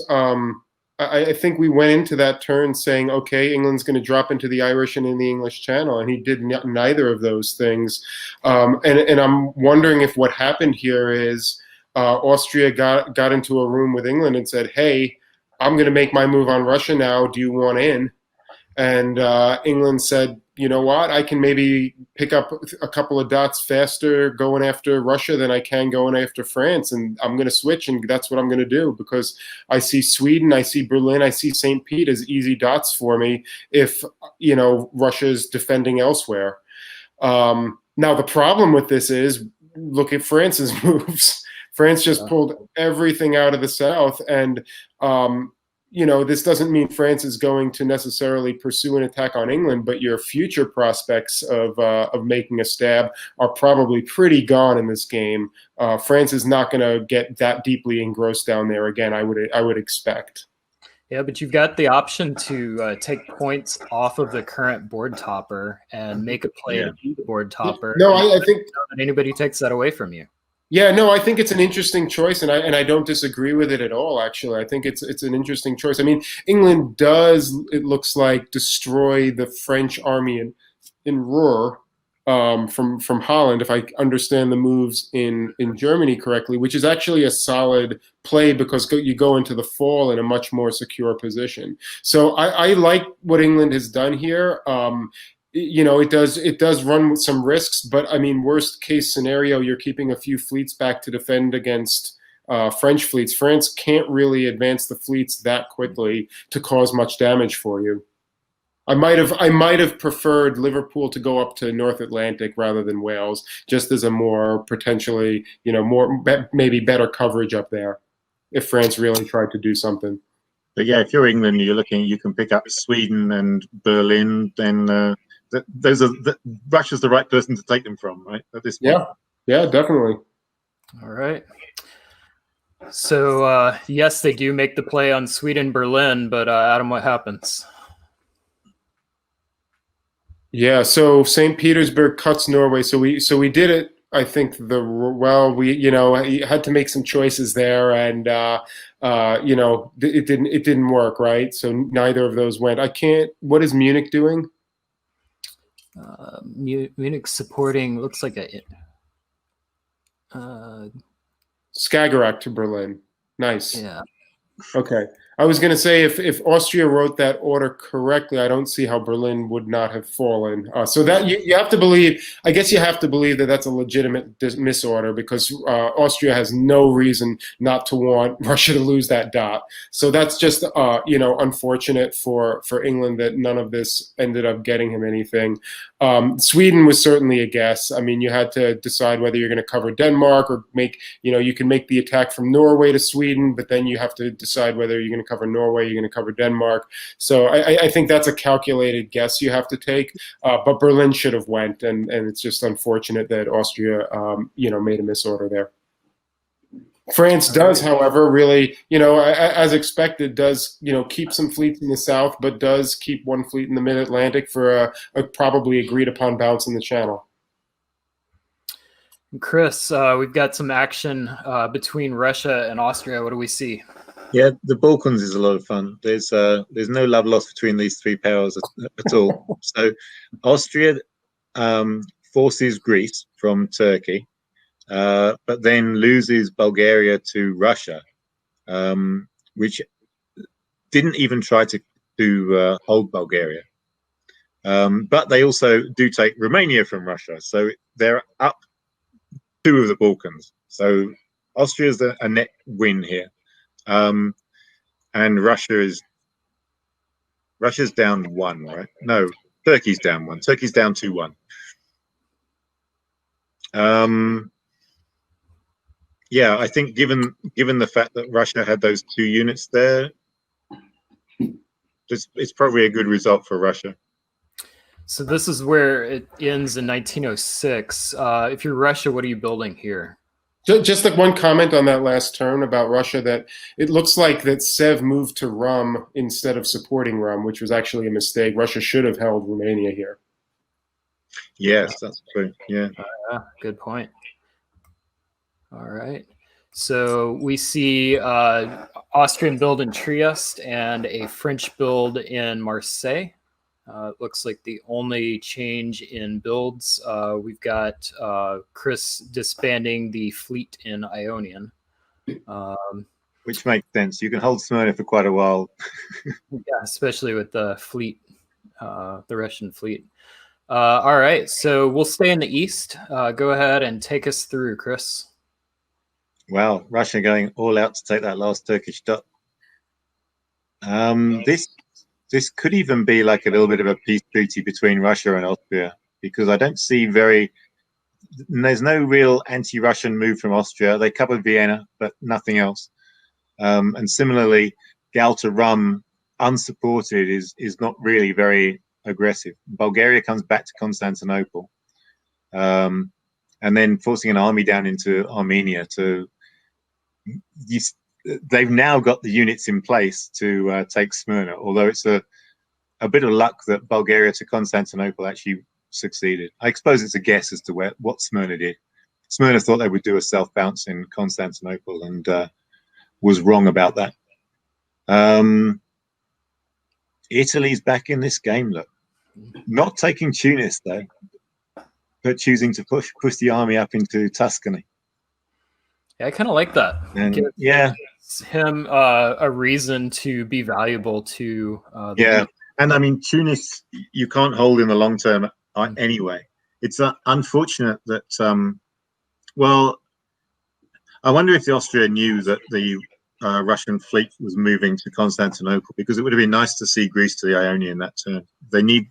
I think we went into that turn saying, okay, England's going to drop into the Irish and in the English Channel, and he did neither of those things. And I'm wondering if what happened here is Austria got into a room with England and said, hey, I'm going to make my move on Russia now. Do you want in? And England said, you know what, I can maybe pick up a couple of dots faster going after Russia than I can going after France. And I'm going to switch, and that's what I'm going to do, because I see Sweden, I see Berlin, I see St. Pete as easy dots for me if, Russia's defending elsewhere. Now, the problem with this is, look at France's moves. France just pulled everything out of the south, and this doesn't mean France is going to necessarily pursue an attack on England, but your future prospects of making a stab are probably pretty gone in this game. France is not going to get that deeply engrossed down there again, I would expect. Yeah, but you've got the option to take points off of the current board topper and make a play to beat the board topper. No, I think that anybody takes that away from you. Yeah, no, I think it's an interesting choice, and I don't disagree with it at all, actually. I think it's an interesting choice. I mean, England does, it looks like, destroy the French army in Ruhr from Holland, if I understand the moves in Germany correctly, which is actually a solid play because you go into the fall in a much more secure position. So I like what England has done here. It does run with some risks, but I mean, worst case scenario, you're keeping a few fleets back to defend against French fleets. France can't really advance the fleets that quickly to cause much damage for you. I might have preferred Liverpool to go up to North Atlantic rather than Wales, just as a more potentially, maybe better coverage up there if France really tried to do something. But yeah, if you're England, you can pick up Sweden and Berlin, then Russia's the right person to take them from, right? At this point. Yeah, definitely. All right. So yes, they do make the play on Sweden, Berlin, but Adam, what happens? Yeah, so St. Petersburg cuts Norway. So we did it. I think we had to make some choices there, and it didn't work, right? So neither of those went. What is Munich doing? Munich supporting looks like a Skagerrak to Berlin. Nice. yeah. Okay. I was going to say, if Austria wrote that order correctly, I don't see how Berlin would not have fallen. So that you have to believe, I guess you have to believe that that's a legitimate misorder, because Austria has no reason not to want Russia to lose that dot. So that's just, unfortunate for England that none of this ended up getting him anything. Sweden was certainly a guess. I mean, you had to decide whether you're going to cover Denmark or you can make the attack from Norway to Sweden, but then you have to decide whether you're going to cover Norway, you're going to cover Denmark. So I think that's a calculated guess you have to take. But Berlin should have went, and it's just unfortunate that Austria, made a misorder there. France does, however, really, as expected, does, keep some fleets in the south, but does keep one fleet in the mid-Atlantic for a probably agreed upon bounce in the Channel. Chris, we've got some action between Russia and Austria. What do we see? Yeah, the Balkans is a lot of fun. There's no love lost between these three powers at all. So Austria forces Greece from Turkey, but then loses Bulgaria to Russia, which didn't even try to hold Bulgaria. But they also do take Romania from Russia. So they're up 2 of the Balkans. So Austria's a net win here. And Russia's down 1, right? No, Turkey's down 1. Turkey's down 2-1. Yeah, I think given the fact that Russia had those 2 units there, it's probably a good result for Russia. So this is where it ends in 1906. If you're Russia, what are you building here? Just like one comment on that last turn about Russia, that it looks like that Sev moved to Rum instead of supporting Rum, which was actually a mistake. Russia should have held Romania here. Yes, that's true. Yeah. Good point. All right. So we see Austrian build in Trieste and a French build in Marseille. Looks like the only change in builds. We've got Chris disbanding the fleet in Ionian. Which makes sense. You can hold Smyrna for quite a while. Yeah, especially with the fleet, the Russian fleet. All right, so we'll stay in the east. Go ahead and take us through, Chris. Wow, Russia going all out to take that last Turkish dot. This could even be like a little bit of a peace treaty between Russia and Austria, because I don't see there's no real anti-Russian move from Austria. They covered Vienna, but nothing else. And similarly, Gal to Rum, unsupported, is not really very aggressive. Bulgaria comes back to Constantinople, and then forcing an army down into Armenia they've now got the units in place to take Smyrna, although it's a bit of luck that Bulgaria to Constantinople actually succeeded. I suppose it's a guess as to what Smyrna did. Smyrna thought they would do a self-bounce in Constantinople and was wrong about that. Italy's back in this game, look. Not taking Tunis, though, but choosing to push the army up into Tuscany. Yeah, I kind of like that. And, gives him a reason to be valuable to the and I mean, Tunis you can't hold in the long term anyway. It's unfortunate that well, I wonder if the Austria knew that the Russian fleet was moving to Constantinople, because it would have been nice to see Greece to the Ionian in that turn. They need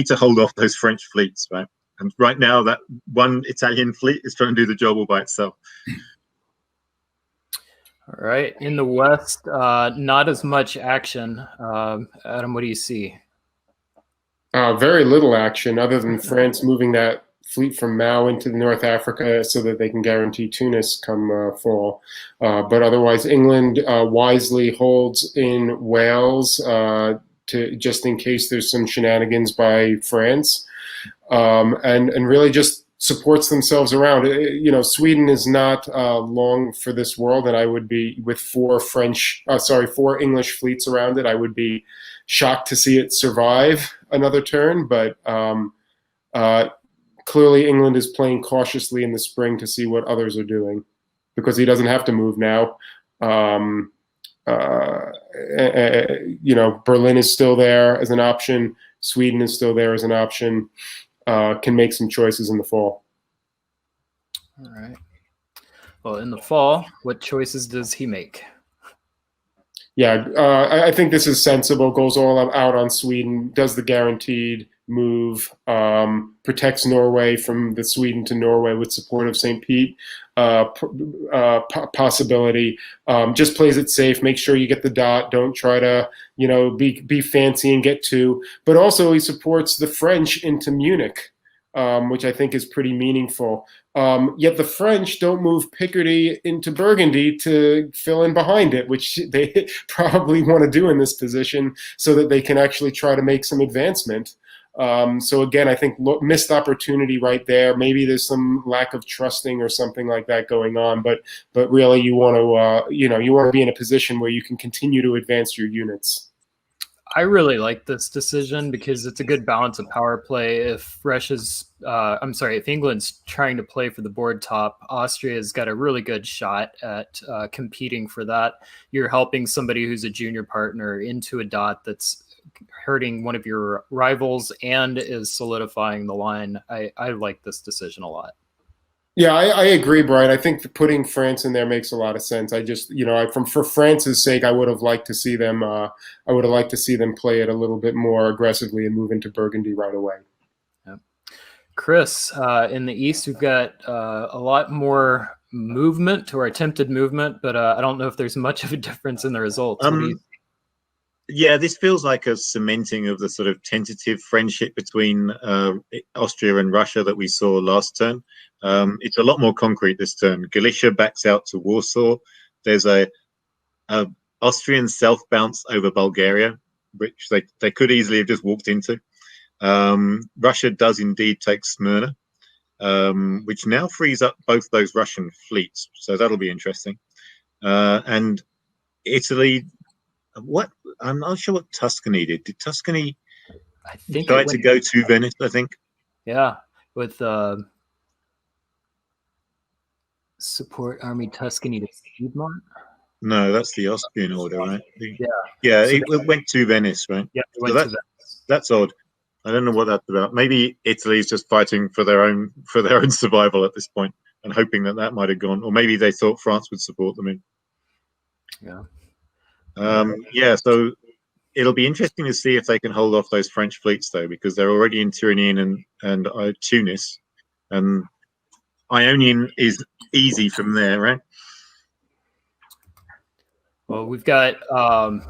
to hold off those French fleets, right? And right now, that one Italian fleet is trying to do the job all by itself. All right. In the West, not as much action. Adam, what do you see? Very little action, other than France moving that fleet from Mao into North Africa so that they can guarantee Tunis come fall. But otherwise, England wisely holds in Wales just in case there's some shenanigans by France. And really just supports themselves around. Sweden is not long for this world, and I would be, with 4 English fleets around it, I would be shocked to see it survive another turn. But Clearly, England is playing cautiously in the spring to see what others are doing, because he doesn't have to move now. Berlin is still there as an option. Sweden is still there as an option. Can make some choices in the fall. All right. Well, in the fall, what choices does he make? Yeah, I think this is sensible. Goes all out on Sweden, does the guaranteed move, protects Norway from the Sweden to Norway with support of St. Pete possibility. Just plays it safe. Make sure you get the dot. Don't try to, be fancy and get two. But also he supports the French into Munich, which I think is pretty meaningful. Yet the French don't move Picardy into Burgundy to fill in behind it, which they probably want to do in this position so that they can actually try to make some advancement. So again, I think missed opportunity right there. Maybe there's some lack of trusting or something like that going on, but really you want to be in a position where you can continue to advance your units. I really like this decision because it's a good balance of power play. If if England's trying to play for the board top, Austria's got a really good shot at competing for that. You're helping somebody who's a junior partner into a dot that's hurting one of your rivals and is solidifying the line. I like this decision a lot. Yeah, I agree, Brian. I think putting France in there makes a lot of sense. I just, for France's sake, I would have liked to see them. I would have liked to see them play it a little bit more aggressively and move into Burgundy right away. Yeah. Chris, in the East, we've got a lot more movement or attempted movement, but I don't know if there's much of a difference in the results. Yeah, this feels like a cementing of the sort of tentative friendship between Austria and Russia that we saw last turn. It's a lot more concrete this turn. Galicia backs out to Warsaw. There's a Austrian self bounce over Bulgaria, which they could easily have just walked into. Russia does indeed take Smyrna, which now frees up both those Russian fleets. So that'll be interesting. And Italy, I'm not sure what Tuscany did. Did Tuscany try to go to Venice, I think? Yeah, with support Army Tuscany to Piedmont? No, that's the Austrian order, right? Yeah, so it went to Venice, right? Yeah, so that's odd. I don't know what that's about. Maybe Italy's just fighting for their own survival at this point and hoping that might have gone, or maybe they thought France would support them in. Yeah. So it'll be interesting to see if they can hold off those French fleets, though, because they're already in Tyrrhenian and Tunis, and Ionian is easy from there, right? Well, we've got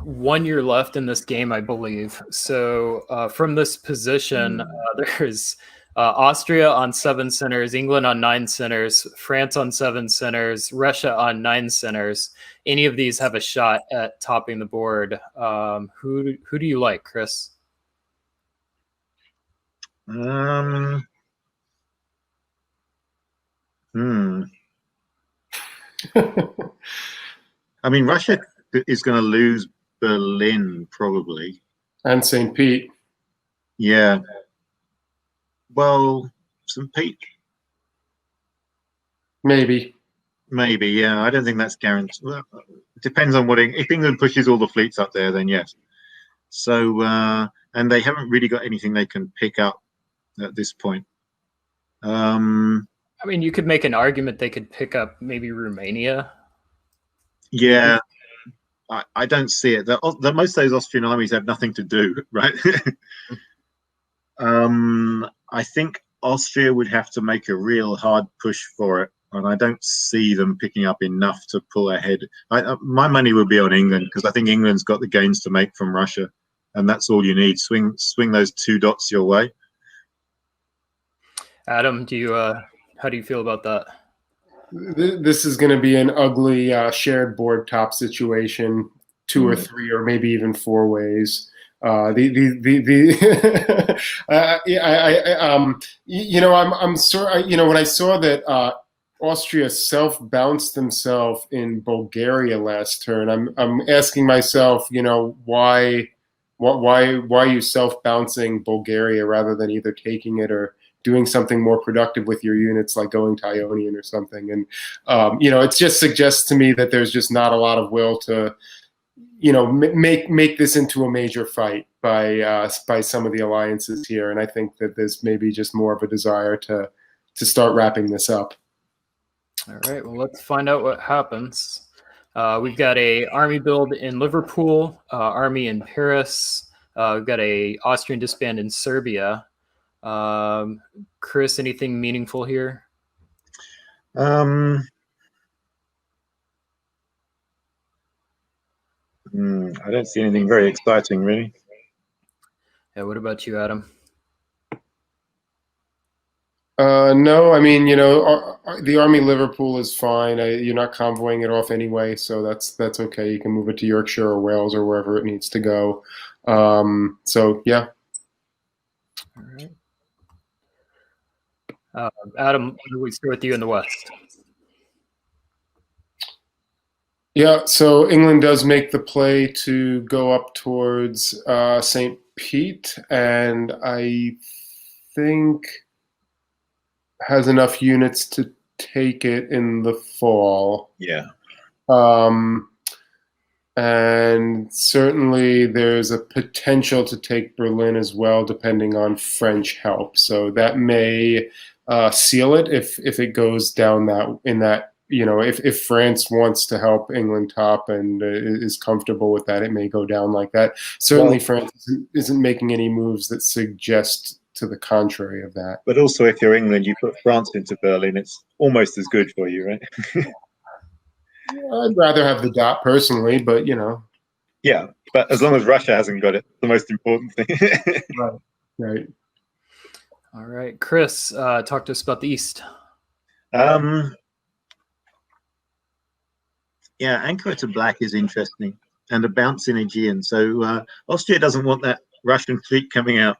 1 year left in this game, I believe. So from this position, there's Austria on 7 centers, England on 9 centers, France on 7 centers, Russia on 9 centers. Any of these have a shot at topping the board. Who do you like, Chris? I mean, Russia is going to lose Berlin probably, and St. Pete. Yeah. Well, St. Pete. Maybe. Yeah. I don't think that's guaranteed. Well, it depends on if England pushes all the fleets up there, then yes. So, and they haven't really got anything they can pick up at this point. I mean, you could make an argument they could pick up maybe Romania. Yeah. I don't see it. Most of those Austrian armies have nothing to do, right? I think Austria would have to make a real hard push for it, and I don't see them picking up enough to pull ahead. My money would be on England, because I think England's got the gains to make from Russia, and that's all you need. Swing those 2 dots your way. Adam, how do you feel about that? This is going to be an ugly shared board top situation, 2 or 3 or maybe even 4 ways. I'm sorry. When I saw that Austria self-bounced themselves in Bulgaria last turn, I'm asking myself, why are you self-bouncing Bulgaria rather than either taking it or doing something more productive with your units, like going to Ionian or something. And it just suggests to me that there's just not a lot of will to make this into a major fight by some of the alliances here. And I think that there's maybe just more of a desire to start wrapping this up. All right, well, let's find out what happens. We've got a army build in Liverpool, army in Paris. We've got a Austrian disband in Serbia. Chris, anything meaningful here? I don't see anything very exciting, really. Yeah, what about you, Adam? No, I mean, the Army Liverpool is fine. You're not convoying it off anyway, so that's okay. You can move it to Yorkshire or Wales or wherever it needs to go. So, yeah. All right. Adam, we start with you in the West. Yeah, so England does make the play to go up towards St. Pete, and I think has enough units to take it in the fall. Yeah. And certainly there's a potential to take Berlin as well, depending on French help. So that may seal it if it goes down that. If France wants to help England top and is comfortable with that, it may go down like that. Certainly, France isn't making any moves that suggest to the contrary of that. But also, if you're England, you put France into Berlin, it's almost as good for you, right? I'd rather have the dot personally, but Yeah, but as long as Russia hasn't got it, the most important thing. Right. All right, Chris, talk to us about the East. Yeah, Ankara to black is interesting, and a bounce in Aegean. So Austria doesn't want that Russian fleet coming out.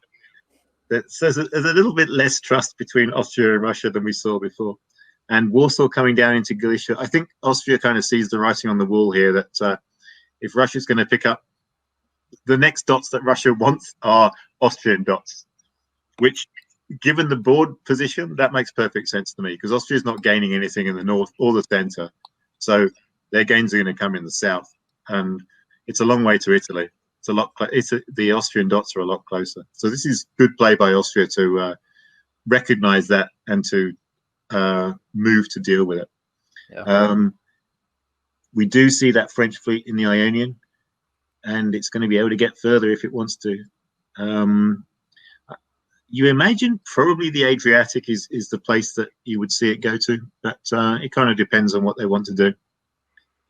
There's a little bit less trust between Austria and Russia than we saw before. And Warsaw coming down into Galicia. I think Austria kind of sees the writing on the wall here that if Russia's going to pick up, the next dots that Russia wants are Austrian dots, which, given the board position, that makes perfect sense to me, because Austria's not gaining anything in the north or the center. So their gains are going to come in the south. And it's a long way to Italy. It's a lot. The Austrian dots are a lot closer. So this is good play by Austria to recognize that and to move to deal with it. Yeah. We do see that French fleet in the Ionian, and it's going to be able to get further if it wants to. You imagine probably the Adriatic is the place that you would see it go to, but it kind of depends on what they want to do.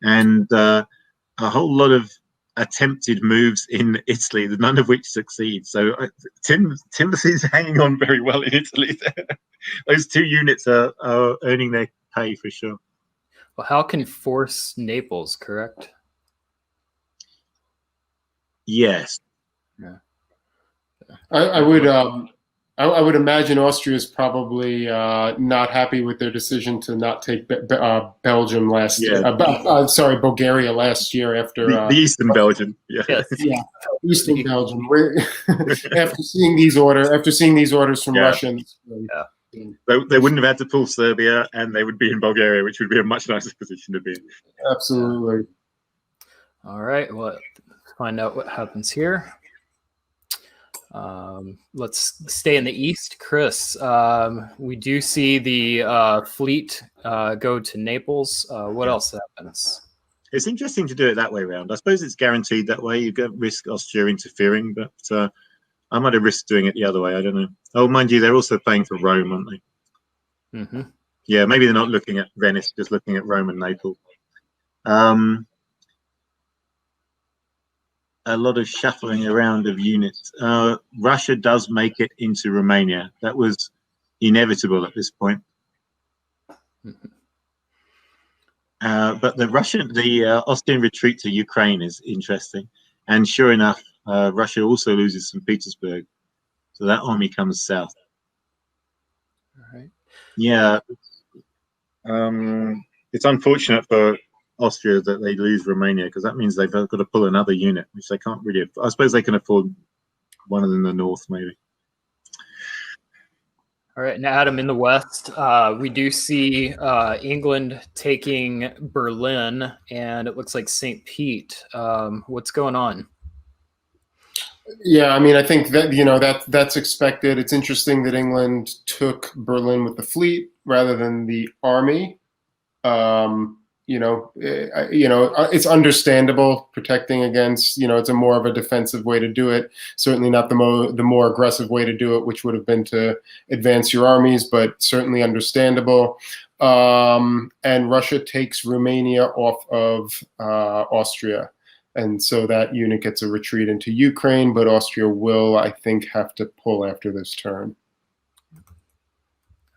And a whole lot of attempted moves in Italy, none of which succeed. So Timothy's hanging on very well in Italy. Those two units are earning their pay for sure. Well, Hal can force Naples, correct? Yes. Yeah. I would imagine Austria is probably not happy with their decision to not take Belgium last year. Bulgaria last year after the Eastern Belgium. Yeah, yeah, Eastern Belgium. After seeing these orders from Russia, they wouldn't have had to pull Serbia, and they would be in Bulgaria, which would be a much nicer position to be in. Absolutely. All right. Well, let's find out what happens here. Let's stay in the East. Chris, we do see the fleet go to Naples. What else happens? It's interesting to do it that way around. I suppose it's guaranteed that way. You get risk Austria interfering, but I might have risked doing it the other way. I don't know. Oh, mind you, they're also playing for Rome, aren't they? Mm-hmm. Yeah, maybe they're not looking at Venice, just looking at Rome and Naples. A lot of shuffling around of units. Russia does make it into Romania. That was inevitable at this point. Mm-hmm. But the Austrian retreat to Ukraine is interesting. And sure enough, Russia also loses St. Petersburg. So that army comes south. All right. Yeah. It's unfortunate for Austria that they lose Romania, because that means they've got to pull another unit, which they can't really afford. I suppose they can afford one in the north, maybe. All right, and Adam, in the West, we do see England taking Berlin, and it looks like St. Pete. What's going on? Yeah, I mean, I think that that's expected. It's interesting that England took Berlin with the fleet rather than the army. Um, it's understandable protecting against. It's a more of a defensive way to do it. Certainly not the more aggressive way to do it, which would have been to advance your armies, but certainly understandable. And Russia takes Romania off of Austria. And so that unit gets a retreat into Ukraine, but Austria will, I think, have to pull after this turn.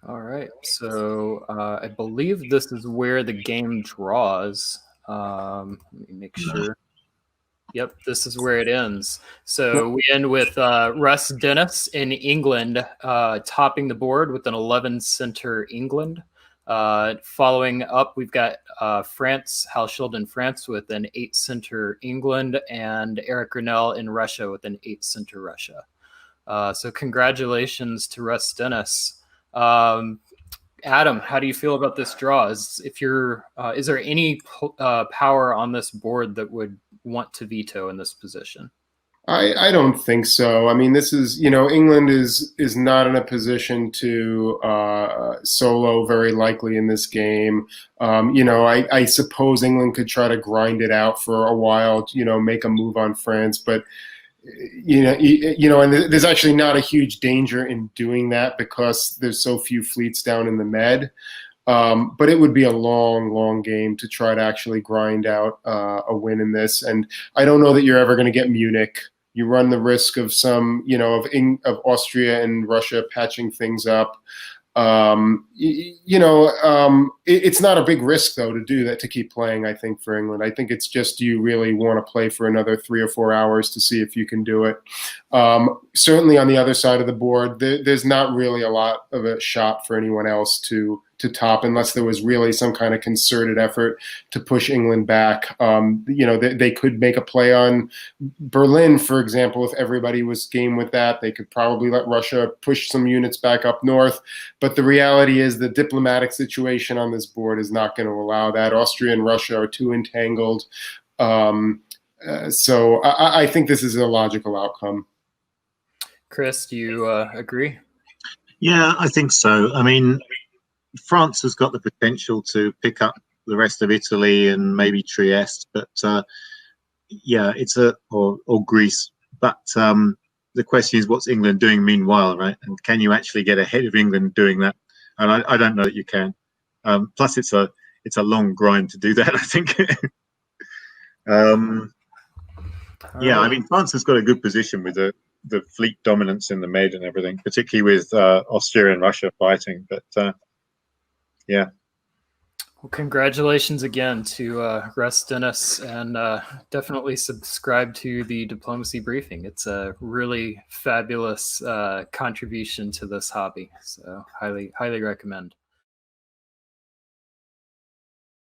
All right, so I believe this is where the game draws. Let me make sure. Yep, this is where it ends. So we end with Russ Dennis in England topping the board with an 11 center England. Following up, we've got France, Hal Schild in France with an 8 center England, and Eric Grinnell in Russia with an 8 center Russia. So congratulations to Russ Dennis. Adam, how do you feel about this draw? Is there any power on this board that would want to veto in this position? I don't think so. I mean, this is, England is not in a position to solo very likely in this game. I suppose England could try to grind it out for a while, make a move on France, but and there's actually not a huge danger in doing that because there's so few fleets down in the Med. But it would be a long, long game to try to actually grind out a win in this. And I don't know that you're ever going to get Munich. You run the risk of some, of Austria and Russia patching things up. It's not a big risk though to do that, to keep playing. I think for England, I think it's just, do you really want to play for another 3 or 4 hours to see if you can do it? Certainly on the other side of the board, there's not really a lot of a shot for anyone else to top, unless there was really some kind of concerted effort to push England back. They could make a play on Berlin, for example, if everybody was game with that. They could probably let Russia push some units back up north. But the reality is the diplomatic situation on this board is not going to allow that. Austria and Russia are too entangled. So I think this is a logical outcome. Chris, do you agree? Yeah, I think so. I mean, France has got the potential to pick up the rest of Italy and maybe Trieste, but or Greece. But the question is, what's England doing meanwhile, right? And can you actually get ahead of England doing that? And I don't know that you can. Plus, it's a long grind to do that, I think. I mean, France has got a good position with the fleet dominance in the Med and everything, particularly with Austria and Russia fighting. But yeah. Well, congratulations again to Russ Dennis, and definitely subscribe to the Diplomacy Briefing. It's a really fabulous contribution to this hobby, so highly recommend.